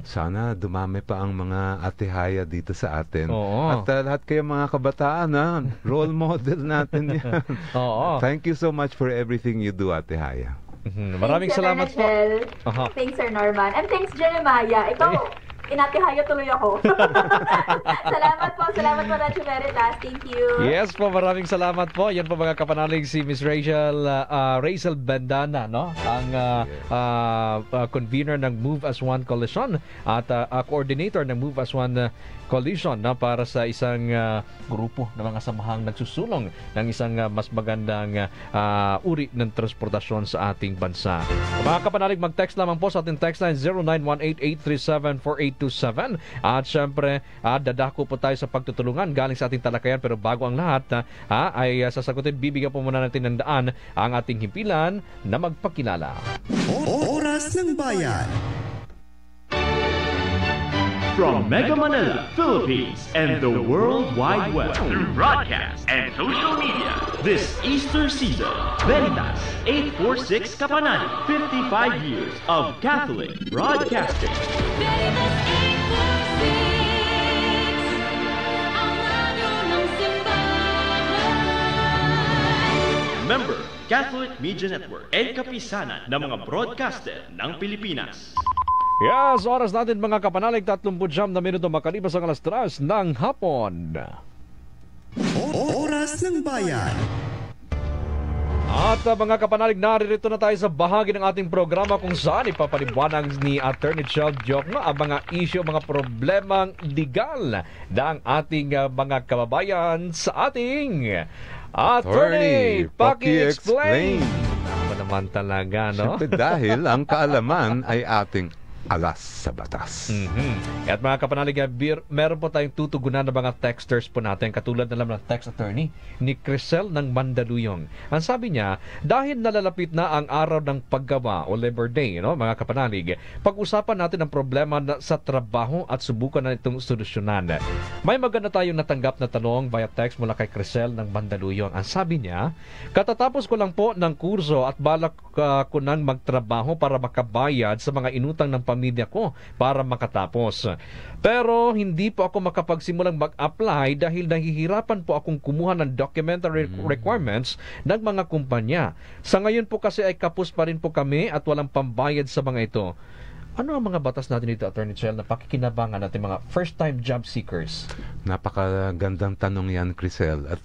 Sana dumami pa ang mga atihaya dito sa atin. Oo. At lahat kayo mga kabataan, role model natin yan. Oo. Thank you so much for everything you do, Atihaya. Maraming salamat po. Thanks, Sir Norman. And thanks, Jeremiah. Ikaw, inatihaya tuloy ako. Salamat po, Radyo Veritas. Thank you. Yes po, maraming salamat po. Yan po mga kapanalig, si Miss Rachel Bendana, no? Ang convener ng Move as One Coalition at coordinator ng Move as One Coalition para sa isang grupo ng mga samahang nagsusulong ng isang mas magandang uri ng transportasyon sa ating bansa. Mga kapanalig, mag-text lamang po sa ating text line 0918-837-4827 at syempre dadako po tayo sa pagtutulungan galing sa ating talakayan, pero bago ang lahat ay sasagutin, bibigyan po muna natin ng daan ang ating himpilan na magpakilala. Oras ng Bayan. From Mega Manila, Philippines, and the World Wide Web, through broadcast and social media, this Easter season, Veritas 846 Kapanani, 55 years of Catholic broadcasting. Veritas 846, ang radyo ng simbahan. Member, Catholic Media Network, and kapisanan ng mga broadcaster ng Pilipinas. Yes, oras natin mga kapanalig, 39 na minuto makalipas ang alas 3 ng hapon. Oras ng Bayan. At mga kapanalig, naririto na tayo sa bahagi ng ating programa kung saan ipapaliwanag ni Attorney Chel Diokno ang mga issue, mga problemang legal ng ating mga kababayan sa ating Attorney Paki-Explain. Ano naman talaga, no? Siyempre dahil ang kaalaman ay ating alas sa batas. At mga kapanalig, meron po tayong tutugunan ng mga texters po natin, katulad na lang ng text attorney ni Crisel ng Mandaluyong. Ang sabi niya, dahil nalalapit na ang araw ng paggawa o Labor Day, mga kapanalig, pag-usapan natin ang problema sa trabaho at subukan na itong solusyonan. May maganda tayong natanggap na tanong via text mula kay Crisel ng Mandaluyong. Ang sabi niya, katatapos ko lang po ng kurso at balak ko nang magtrabaho para makabayad sa mga inutang ng pamilya ko para makatapos. Pero hindi po ako makapagsimulang mag-apply dahil nahihirapan po akong kumuha ng documentary requirements ng mga kumpanya. Sa ngayon po kasi ay kapos pa rin po kami at walang pambayad sa mga ito. Ano ang mga batas natin dito, Attorney Chel, na pakikinabangan natin mga first-time job seekers? Napakagandang tanong yan, Crisel. At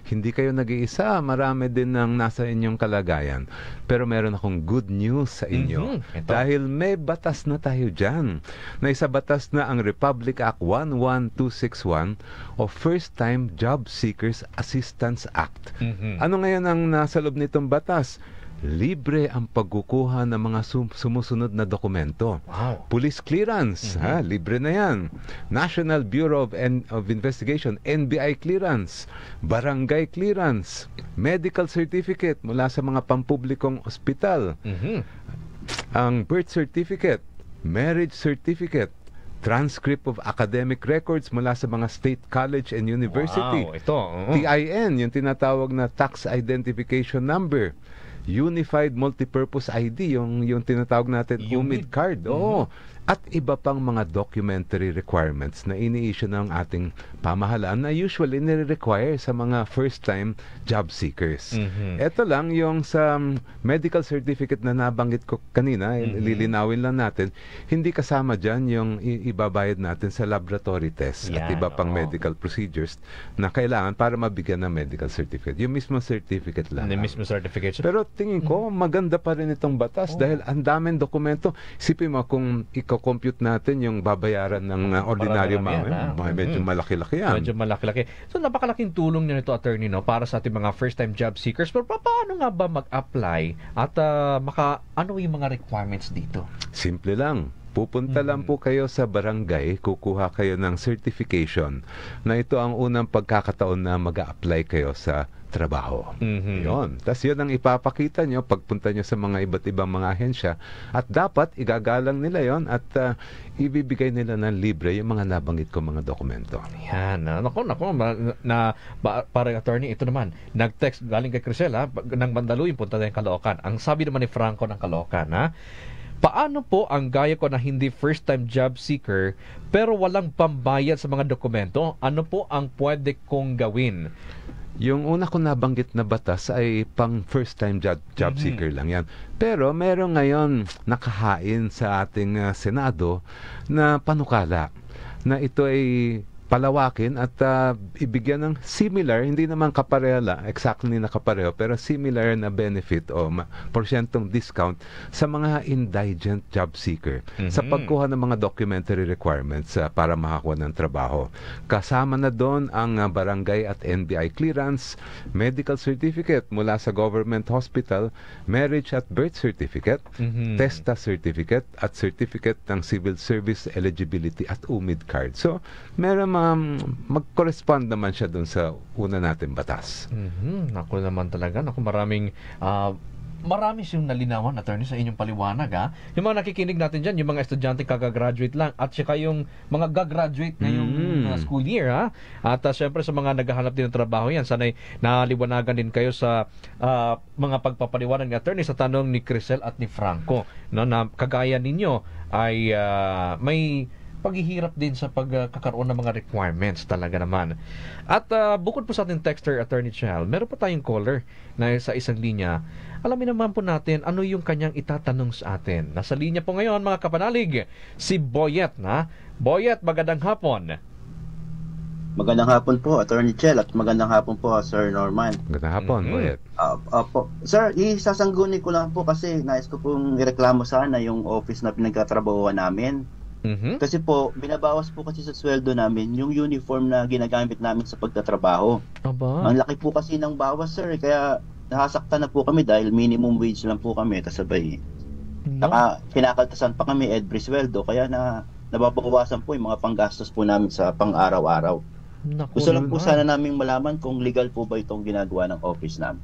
hindi kayo nag-iisa. Marami din ang nasa inyong kalagayan. Pero meron akong good news sa inyo. Dahil may batas na tayo dyan. Naisa batas na ang Republic Act 11261 o First-Time Job Seekers Assistance Act. Ano ngayon ang nasa loob nitong batas? libre ang pagkukuha ng mga sumusunod na dokumento. Wow. Police clearance, libre na yan. National Bureau of Investigation, NBI clearance, barangay clearance, medical certificate mula sa mga pampublikong ospital, ang birth certificate, marriage certificate, transcript of academic records mula sa mga state college and university. Wow, ito. TIN, yung tinatawag na tax identification number. Unified Multipurpose ID, yung tinatawag natin UMID card. At iba pang mga documentary requirements na ini-issue ng ating pamahalaan na usually nire-require sa mga first-time job seekers. Ito lang yung sa medical certificate na nabanggit ko kanina, lilinawin lang natin, hindi kasama dyan yung ibabayad natin sa laboratory test at iba pang medical procedures na kailangan para mabigyan ng medical certificate. Yung mismo certificate lang. Yung mismo certification. Pero tingin ko, maganda pa rin itong batas dahil ang daming dokumento. Isipin mo kung compute natin yung babayaran ng ordinaryo medyo malaki-laki yan. Medyo malaki-laki. So napakalaking tulong niyo nito, attorney, no, para sa ating mga first-time job seekers. Pero paano nga ba mag-apply at ano yung mga requirements dito? Simple lang. Pupunta lang po kayo sa barangay, kukuha kayo ng certification na ito ang unang pagkakataon na mag-a-apply kayo sa trabaho. Yun. Tapos yun ang ipapakita nyo pagpunta nyo sa mga iba't ibang mga ahensya at dapat igagalang nila yon at ibibigay nila ng libre yung mga nabanggit ko mga dokumento. Yan. Nako, parang attorney, ito naman, nag-text galing kay Crisel, ng Mandaluyong, punta na yung Caloocan. Ang sabi naman ni Franco ng Caloocan, paano po ang gaya ko na hindi first-time job seeker pero walang pambayad sa mga dokumento? Ano po ang pwede kong gawin? Yung una ko nabanggit na batas ay pang first-time job seeker lang yan. Pero meron ngayon nakahain sa ating Senado na panukala na ito ay palawakin at ibigyan ng similar, hindi naman kapareha, exactly na kapareho, pero similar na benefit o porsyentong discount sa mga indigent job seeker sa pagkuha ng mga documentary requirements para makakuha ng trabaho. Kasama na doon ang barangay at NBI clearance, medical certificate mula sa government hospital, marriage at birth certificate, TESTA certificate at certificate ng civil service eligibility at UMID card. So, meron mag-correspond naman siya dun sa una natin batas. Naku naman talaga. Naku, marami siyang nalinawan, attorney, sa inyong paliwanag. Yung mga nakikinig natin dyan, yung mga estudyante kagagraduate lang at saka yung mga gagraduate ngayong school year. At syempre sa mga naghahanap din ng trabaho yan, sana'y naliwanagan din kayo sa mga pagpapaliwanag ni attorney sa tanong ni Crisel at ni Franco, no, na kagaya ninyo ay may paghihirap din sa pagkakaroon ng mga requirements talaga naman. At bukod po sa ating texter, Attorney Chal, meron pa tayong caller na sa isang linya. Alamin naman po natin ano yung kanyang itatanong sa atin. Nasa linya po ngayon, mga kapanalig, si Boyet. Boyet, magandang hapon. Magandang hapon po, Attorney Chel, at magandang hapon po, Sir Norman. Magandang hapon, Boyet. Sir, isasangguni ko lang po kasi nais ko pong ireklamo sana yung office na pinagkatrabahuan namin. Kasi po, binabawas po kasi sa sweldo namin yung uniform na ginagamit namin sa pagtatrabaho. Ang laki po kasi ng bawas, sir, kaya nasasaktan na po kami dahil minimum wage lang po kami kasabay. Saka kinakaltasan pa kami every sweldo, kaya nababawasan po yung mga panggastos po namin sa pang-araw-araw. Gusto lang po sana naming malaman kung legal po ba itong ginagawa ng office namin.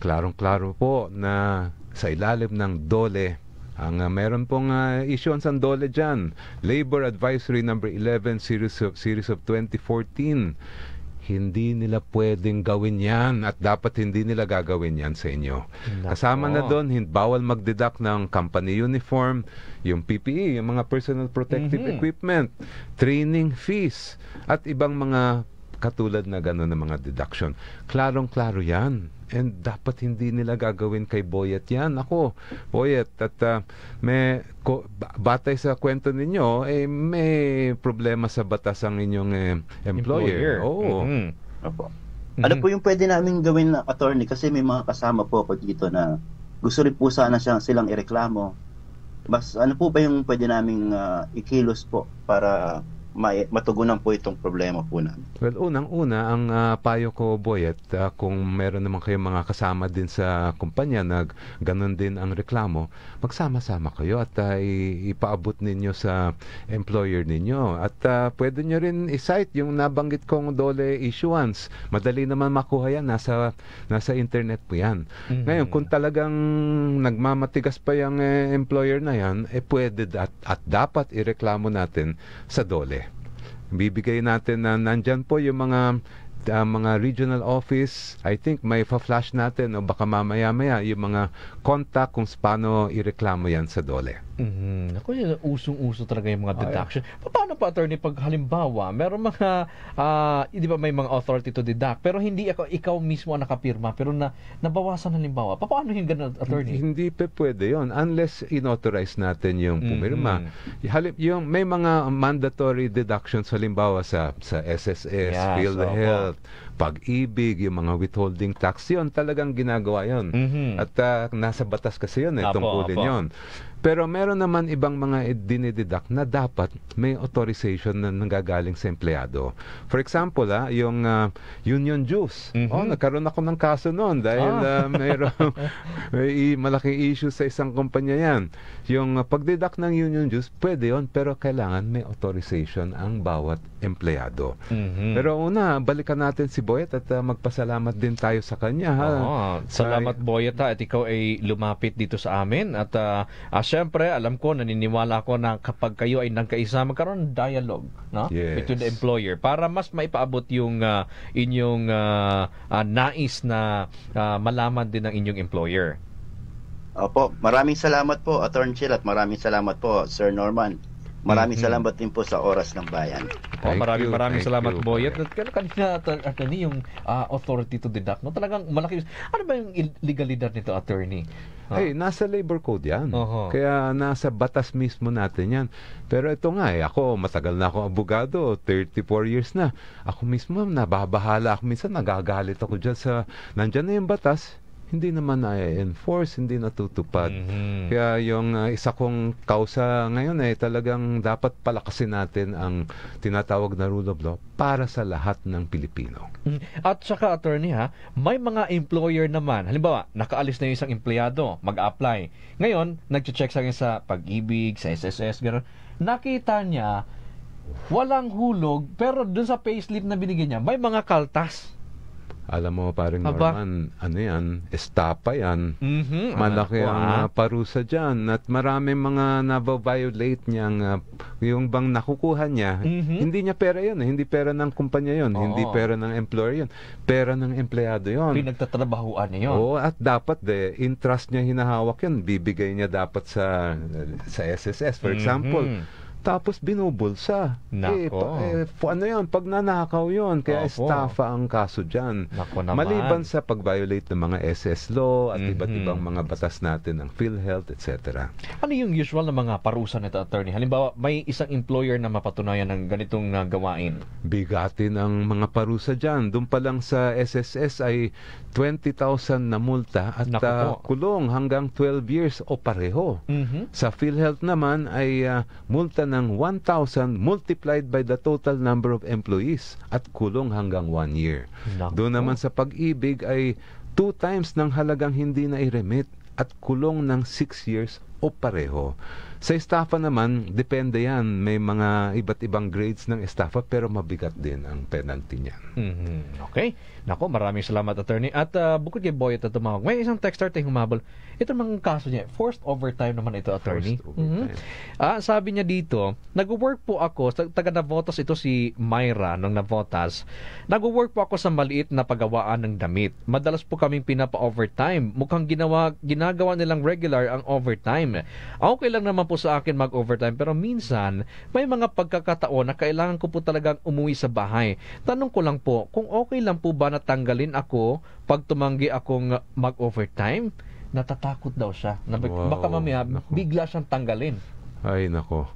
Klarong-klaro po na sa ilalim ng DOLE, ang meron pong issuance ang DOLE dyan, Labor Advisory Number 11 Series of 2014. Hindi nila pwedeng gawin yan at dapat hindi nila gagawin yan sa inyo. Kasama na doon, bawal mag-deduct ng company uniform, yung PPE, yung mga personal protective equipment, training fees, at ibang mga katulad na gano'n na mga deduction. Klarong-klaro yan. And dapat hindi nila gagawin kay Boyet yan. Ako, Boyet, at batay sa kwento ninyo, may problema sa batas ang inyong employer. Oo. Ano po yung pwede namin gawin na attorney? Kasi may mga kasama po ako dito na gusto rin po sana silang ireklamo. Ano po ba yung pwede naming ikilos po para matugunan po itong problema po namin. Well, unang-una, ang payo ko, Boyet, kung meron naman kayong mga kasama din sa kumpanya na ganun din ang reklamo, magsama-sama kayo at ipaabot ninyo sa employer ninyo. At pwede nyo rin i-cite yung nabanggit kong DOLE issuance. Madali naman makuha yan. Nasa internet po yan. Ngayon, kung talagang nagmamatigas pa yung employer na yan, pwede at dapat ireklamo natin sa DOLE. Bibigay natin na nandyan po yung mga regional office. I think may fa-flash natin o baka mamaya-maya yung mga contact kung paano ireklamo yan sa DOLE. Ako yun, usong-uso talaga yung mga deduction. Paano pa, attorney, pag halimbawa, meron mga, di ba may mga authority to deduct, pero hindi ikaw mismo ang nakapirma, pero nabawasan halimbawa. Paano yung ganun, attorney? Hindi pa pwede yun unless inauthorize natin yung pumirma. Yung may mga mandatory deductions halimbawa sa SSS, PhilHealth, Pag-ibig, yung mga withholding tax, yun talagang ginagawa yun. At nasa batas kasi yun, tungkulin yun. Pero meron naman ibang mga dinideduct na dapat may authorization na nanggagaling sa empleyado. For example, yung union dues. Nagkaroon ako ng kaso noon dahil may malaking issue sa isang kumpanya yan. Yung pagdeduct ng union dues, pwede yun, pero kailangan may authorization ang bawat empleyado. Pero una, balikan natin si Boyet at magpasalamat din tayo sa kanya. Salamat, Boyet, at ikaw ay lumapit dito sa amin. At syempre, alam ko, naniniwala ko na kapag kayo ay nagkaisa, magkaroon ng dialogue, no? Between the employer para mas maipaabot yung inyong nais na malaman din ng inyong employer. Opo, maraming salamat po, Attorney Chill, at maraming salamat po, Sir Norman. Maraming salamat din po sa Oras ng Bayan. Maraming salamat, Boyet. At kanina, attorney, yung authority to deduct, no? Talagang malaki. Ano ba yung legalidad nito, attorney? Nasa labor code yan. Kaya nasa batas mismo natin yan. Pero ito nga, ako, matagal na ako abogado, 34 years na. Ako mismo, nababahala ako. Minsan, nagagalit ako dyan nandyan na yung batas, hindi naman na-enforce, hindi natutupad. Kaya yung isa kong kausa ngayon talagang dapat palakasin natin ang tinatawag na rule of law para sa lahat ng Pilipino. At saka, attorney, may mga employer naman, halimbawa, nakaalis na yung isang empleyado, mag-apply. Ngayon, nag-check sa akin sa Pag-ibig, sa SSS, gano'n. Nakita niya, walang hulog, pero dun sa payslip na binigyan niya, may mga kaltas. Alam mo, parang Norman, ano yan, estapa yan. Malaki ang parusa dyan. At maraming mga nababiolate niyang, yung bang nakukuha niya, hindi niya pera yun. Hindi pera ng kumpanya yun. Hindi pera ng employer yun. Pera ng empleyado yun. Pinagtatrabahuan niya yun. Oo, at dapat, in trust niya hinahawak yun. Bibigay niya dapat sa SSS, for example. Tapos binubulsa. Ano yun? Pag nanakaw yun. Kaya estafa ang kaso dyan. Maliban sa pag-violate ng mga SS law at iba't ibang mga batas natin ng PhilHealth, etc. Ano yung usual na mga parusa nito, attorney? Halimbawa, may isang employer na mapatunayan ng ganitong gawain. Bigatin ang mga parusa dyan. Doon pa lang sa SSS ay 20,000 na multa at kulong hanggang 12 years o pareho. Sa PhilHealth naman ay multa ng 1,000 multiplied by the total number of employees at kulong hanggang 1 year. Doon naman sa Pag-ibig ay 2 times ng halagang hindi na i-remit at kulong ng 6 years o pareho. Sa estafa naman, depende yan. May mga iba't ibang grades ng estafa pero mabigat din ang penalty niyan. Okay. Nako, maraming salamat, attorney. At bukod kay Boyet na tumawag, may isang texter tayong humabol. Ito mga kaso niya, forced overtime naman ito, attorney. Sabi niya dito, nag-work po ako, taga Navotas ito si Myra ng Navotas. Nag-work po ako sa maliit na paggawaan ng damit. Madalas po kaming pinapa-overtime. Mukhang ginagawa nilang regular ang overtime. Okay lang naman po sa akin mag-overtime, pero minsan may mga pagkakataon na kailangan ko po talagang umuwi sa bahay. Tanong ko lang po, kung okay lang po ba natanggalin ako pag tumanggi akong mag-overtime? Natatakot daw siya. Baka mamaya bigla siyang tanggalin. Ay nako.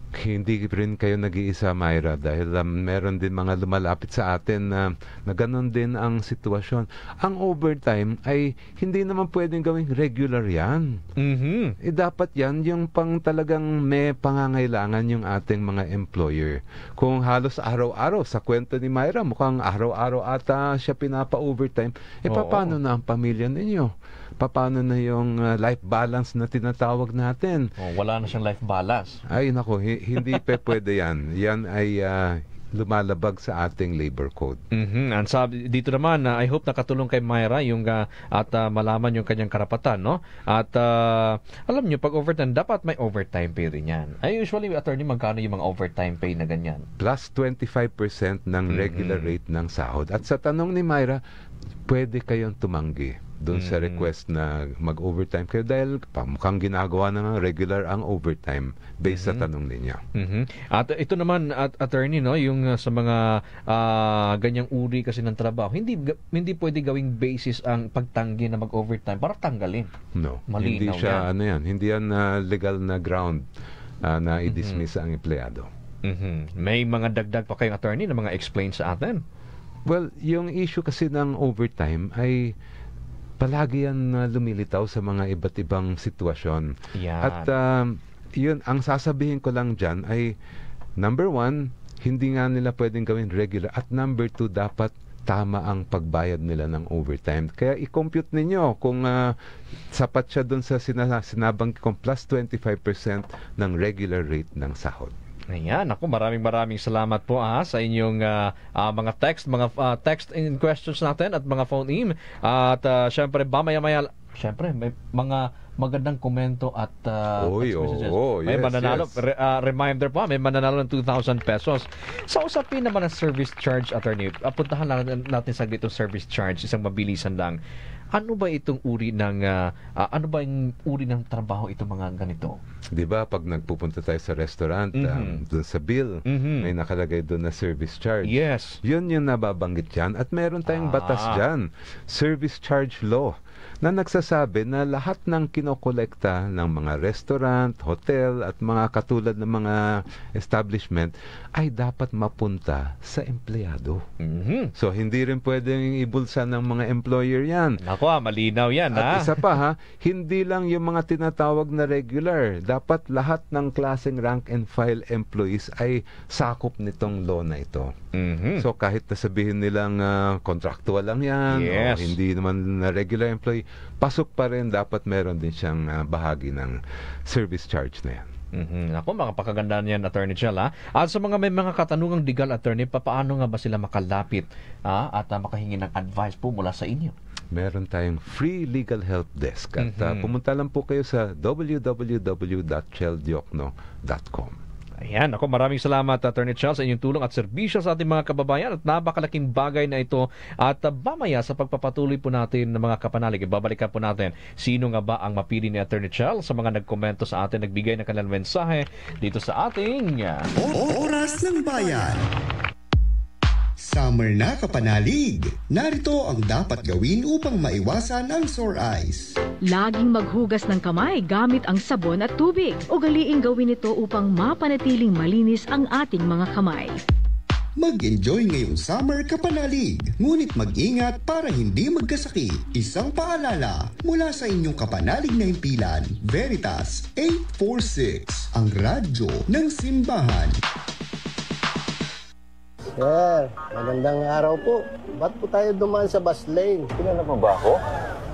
hindi rin kayo nag-iisa, Myra, dahil meron din mga lumalapit sa atin na ganun din ang sitwasyon. Ang overtime ay hindi naman pwedeng gawing regular yan. Dapat yan yung pang talagang may pangangailangan yung ating mga employer. Kung halos araw-araw, sa kwento ni Myra, mukhang araw-araw ata siya pinapa-overtime, paano na ang pamilya ninyo? Paano na yung life balance na tinatawag natin? Wala na siyang life balance. Ay, nako, hindi pwede yan. Yan ay lumalabag sa ating labor code. And sabi dito naman, I hope nakatulong kay Myra yung at malaman yung kanyang karapatan, no? At alam niyo, pag overtime, dapat may overtime pay rin yan. Ay, usually, attorney, magkano yung mga overtime pay na ganyan? Plus 25% ng regular rate ng sahod. At sa tanong ni Myra, pwede kayong tumanggi doon sa request na mag-overtime kayo dahil mukhang ginagawa na ng regular ang overtime based sa tanong ninyo. At ito naman, attorney, no, yung sa mga ganyang uri kasi ng trabaho, hindi pwede gawing basis ang pagtanggi na mag-overtime para tanggalin. No, malinaw hindi siya yan. Hindi yan legal na ground na i-dismiss ang empleyado. May mga dagdag pa kayong attorney na mga explain sa atin? Well, yung issue kasi ng overtime ay palagi yan lumilitaw sa mga iba't ibang sitwasyon. Yan. At yun, ang sasabihin ko lang dyan ay, number 1, hindi nga nila pwedeng gawin regular. At number 2, dapat tama ang pagbayad nila ng overtime. Kaya i-compute ninyo kung sapat siya dun sa sinabang kong plus 25% ng regular rate ng sahod. Ayan, ako maraming salamat po sa inyong mga text in questions natin at mga phone in. At syempre, maya-maya, syempre, may mga magandang komento at text messages. May mananalo. Reminder po, may mananalo ng 2,000 pesos. Sa usapin naman ng service charge, attorney, puntahan natin saglit itong service charge, isang mabilisan lang. Ano ba itong uri ng ano ba yung uri ng trabaho itong mga ganito? 'Di ba pag nagpupunta tayo sa restaurant, doon sa bill, may nakalagay doon na service charge. Yes. 'Yun yung nababanggit diyan at meron tayong batas diyan, service charge law, na nagsasabi na lahat ng kinokolekta ng mga restaurant, hotel at mga katulad ng mga establishment ay dapat mapunta sa empleyado. So hindi rin pwedeng ibulsa ng mga employer 'yan. Malinaw yan, At isa pa, hindi lang yung mga tinatawag na regular. Dapat lahat ng klaseng rank and file employees ay sakop nitong law na ito. So kahit nasabihin nilang contractual lang yan, o hindi naman na regular employee, pasok pa rin, dapat meron din siyang bahagi ng service charge na yan. Ako, makapakagandaan yan, Attorney Chel. At sa may mga katanungang legal, Attorney, paano nga ba sila makalapit at makahingi ng advice po mula sa inyo? Meron tayong free legal help desk at pumunta lang po kayo sa www.cheldiokno.com. Ayan, ako, maraming salamat, Attorney Chel, sa inyong tulong at serbisyo sa ating mga kababayan at napakalaking bagay na ito. At mamaya sa pagpapatuloy po natin ng mga kapanalig, ibabalikan po natin sino nga ba ang mapili ni Attorney Chel sa mga nagkomento sa atin, nagbigay ng kanilang mensahe dito sa ating Oras ng Bayan. Summer na, kapanalig! Narito ang dapat gawin upang maiwasan ang sore eyes. Laging maghugas ng kamay gamit ang sabon at tubig. Ugaliing gawin ito upang mapanatiling malinis ang ating mga kamay. Mag-enjoy ngayong summer, kapanalig. Ngunit mag-ingat para hindi magkasakit. Isang paalala mula sa inyong kapanalig na himpilan, Veritas 846, ang radyo ng simbahan. Sir, magandang araw po. Ba't po tayo dumaan sa bus lane? Kilala mo ba ako?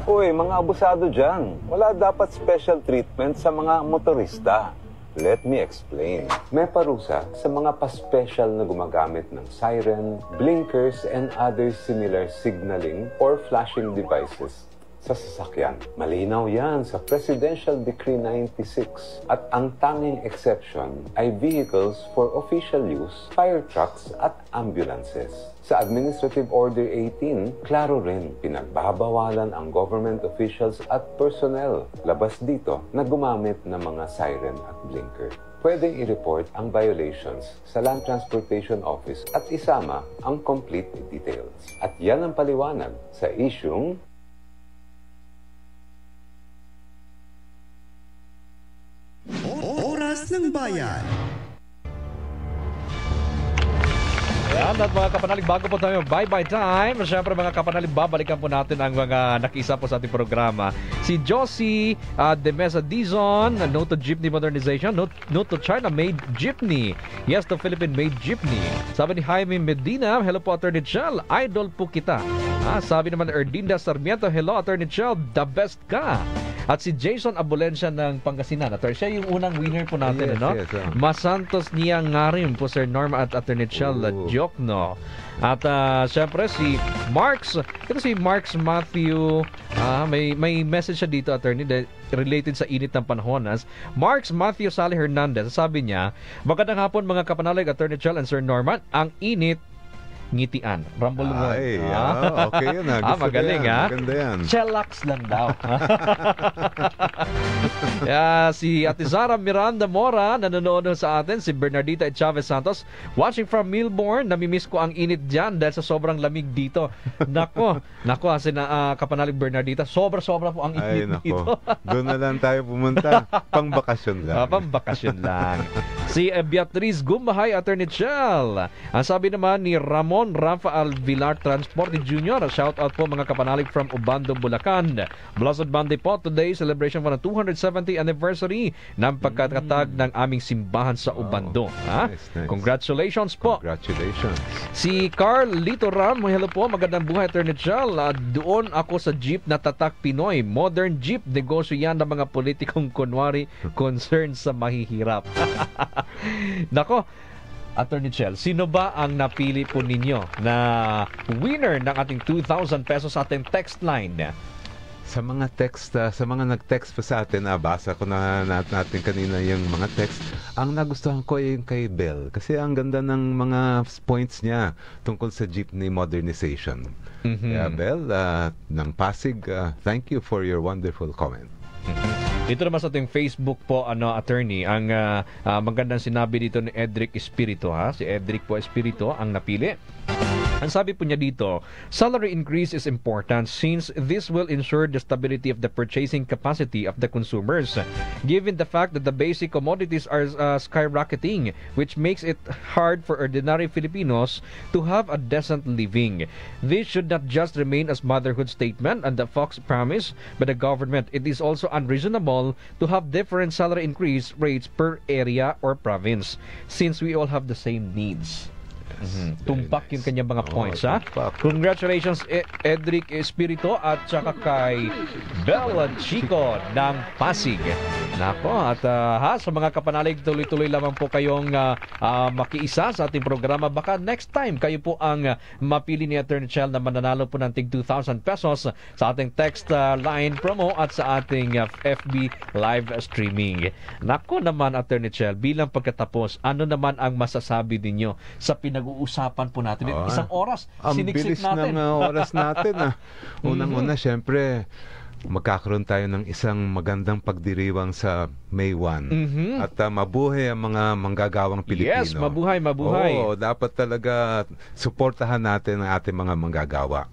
Uy, mga abusado dyan. Wala dapat special treatment sa mga motorista. Let me explain. May parusa sa mga pa-special na gumagamit ng siren, blinkers, and other similar signaling or flashing devices sa sasakyan. Malinaw yan sa Presidential Decree 96. At ang tanging exception ay vehicles for official use, fire trucks at ambulances. Sa Administrative Order 18, klaro rin pinagbabawalan ang government officials at personnel labas dito na gumamit ng mga siren at blinker. Pwedeng i-report ang violations sa Land Transportation Office at isama ang complete details. At yan ang paliwanag sa isyung Oras ng Bayan. Yan at mga kapanalig, bago po tayo bye-bye time, syempre mga kapanalig, babalikan po natin ang mga nakiisa po sa ating programa. Si Josie de Mesa Dizon, no to jeepney modernization, no to China-made jeepney. Yes to Philippine-made jeepney. Sabi ni Jaime Medina, hello po Attorney Chel, idol po kita. Sabi naman Erdinda Sarmiento, hello Attorney Chel, the best ka. At si Jason Abulencia ng Pangasinan. Attorney, siya yung unang winner po natin, Yes, ano? yes, Masantos niya nga rin po Sir Norma at Attorney Chel Jokno. At syempre si Marks, ito si Marks Matthew, may message siya dito, Attorney, related sa init ng panahon. Marks Matthew Sally Hernandez, sabi niya, magandang hapon mga kapanalig, Attorney Chel and Sir Norman, ang init ngitian. Rumble mo. Ay, okay yun. Gusto magaling yan. Maganda yan. Chillax lang daw. Si Ate Zara Miranda Mora nanonood sa atin, si Bernardita Chavez Santos watching from Melbourne. Namimiss ko ang init dyan dahil sa sobrang lamig dito. Nako, kapanalig Bernardita, sobra-sobra po ang init dito. Doon na lang tayo pumunta. Pang-bakasyon lang. Pang-bakasyon lang. Si Beatriz Gumahay, Attorney Chel. Ang sabi naman ni Ramon Rafael Villar Transporte Jr. Shout out po mga kapanalig from Ubando, Bulacan. Blessed Monday po today, celebration for the 270th anniversary ng pagkakatag ng aming simbahan sa Ubando. Nice. Congratulations po. Congratulations. Si Carl Lito Ram, hello po, magandang buhay Attorney Chel. Doon ako sa jeep na Tatak Pinoy. Modern jeep, negosyo yan ng mga politikong kunwari concerned sa mahihirap. Nako, Attorney Chel, sino ba ang napili po ninyo na winner ng ating 2,000 pesos sa ating text line? Sa mga nag-text pa sa atin, basa ko na natin kanina yung mga text. Ang nagustuhan ko yung kay Bell kasi ang ganda ng mga points niya tungkol sa jeepney modernization. Kaya Bell, ng Pasig, thank you for your wonderful comment. Dito naman sa ating Facebook po, Attorney, ang magandang sinabi dito ni Edric Espirito, si Edric po Espirito ang napili. Ang sabi po niya dito, salary increase is important since this will ensure the stability of the purchasing capacity of the consumers. Given the fact that the basic commodities are skyrocketing, which makes it hard for ordinary Filipinos to have a decent living. This should not just remain as motherhood statement and the Fox promise by the government. It is also unreasonable to have different salary increase rates per area or province since we all have the same needs. Tumpak yung kanyang mga points, Congratulations, Edric Espirito at saka kay Bella Chico ng Pasig. Nako, at sa mga kapanalig, tuloy-tuloy lamang po kayong makiisa sa ating programa. Baka next time kayo po ang mapili ni Attorney Chel na mananalo po ng tig 2,000 pesos sa ating text line promo at sa ating FB live streaming. Nako naman, Attorney Chel, bilang pagkatapos, ano naman ang masasabi ninyo sa pinag-uusapan po natin? Isang oras, siniksik natin. Ang bilis ng oras natin. Unang-una, syempre, magkakaroon tayo ng isang magandang pagdiriwang sa May 1. At mabuhay ang mga manggagawang Pilipino. Yes, mabuhay. Dapat talaga suportahan natin ang ating mga manggagawa.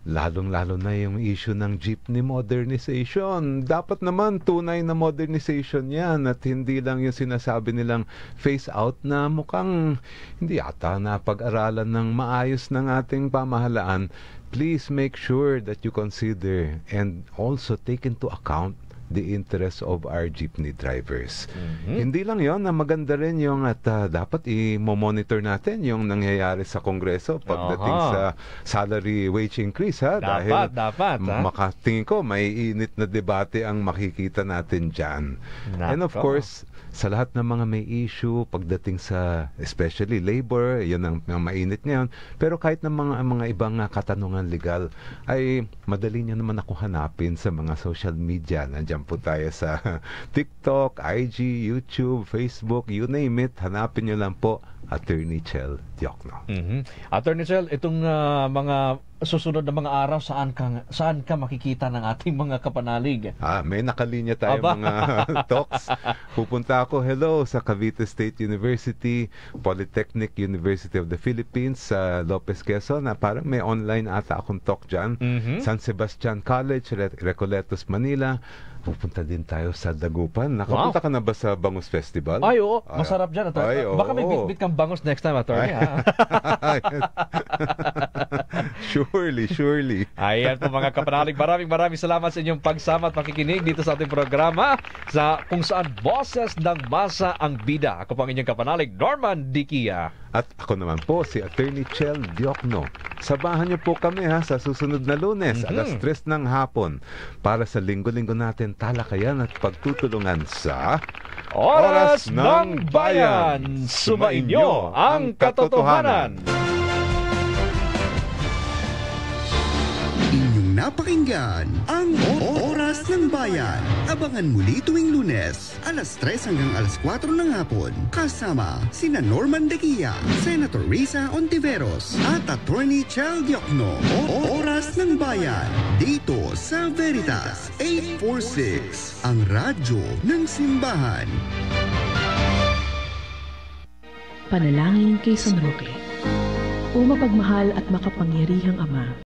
Lalong-lalo na yung issue ng jeepney modernization. Dapat naman tunay na modernization yan at hindi lang yung sinasabi nilang phase out na mukhang hindi ata na pag-aralan ng maayos ng ating pamahalaan. Please make sure that you consider and also take into account the interests of our jeepney drivers. Hindi lang yon, na maganda rin yung at dapat i-monitor natin yung nangyayari sa Kongreso pagdating sa salary wage increase. Dahil makatingin ko may init na debate ang makikita natin dyan. And of course, sa lahat ng mga may issue pagdating sa especially labor, yun ang mainit ngayon. Pero kahit ng mga ibang katanungan legal, ay madali niyo naman ako hanapin sa mga social media. Nandiyan po tayo sa TikTok, IG, YouTube, Facebook, you name it. Hanapin niyo lang po Attorney Chel Jokno. Attorney Chel, itong mga susunod na mga araw, saan ka makikita ng ating mga kapanalig? May nakalinya tayo mga talks. Pupunta ako, sa Cavite State University, Polytechnic University of the Philippines, sa Lopez Quezon, parang may online ata akong talk dyan. San Sebastian College, Recoletos, Manila, pupunta din tayo sa Dagupan. Nakapunta ka na ba sa Bangus Festival? Ay, oo. Masarap dyan. Baka may bit-bit kang bangus next time, attorney. Surely. Ayan po mga kapanalig. Maraming salamat sa inyong pagsama at makikinig dito sa ating programa sa kung saan boses ng masa ang bida. Ako pang inyong kapanalig, Norman Dikia. At ako naman po, si Attorney Chel Diokno. Sabahan niyo po kami sa susunod na Lunes, alas 3 ng hapon, para sa linggo-linggo natin talakayan at pagtutulungan sa Oras ng Bayan. Sumainyo ang katotohanan. Inyong napakinggan ang Oras ng Bayan. Abangan muli tuwing Lunes, alas 3 hanggang alas 4 ng hapon. Kasama sina Norman Dikia, Senator Risa Ontiveros, at Attorney Chel Diokno. Oras ng Bayan, dito sa Veritas 846, ang radyo ng simbahan. Panalangin kay San Roque. O mapagmahal at makapangyarihang Ama,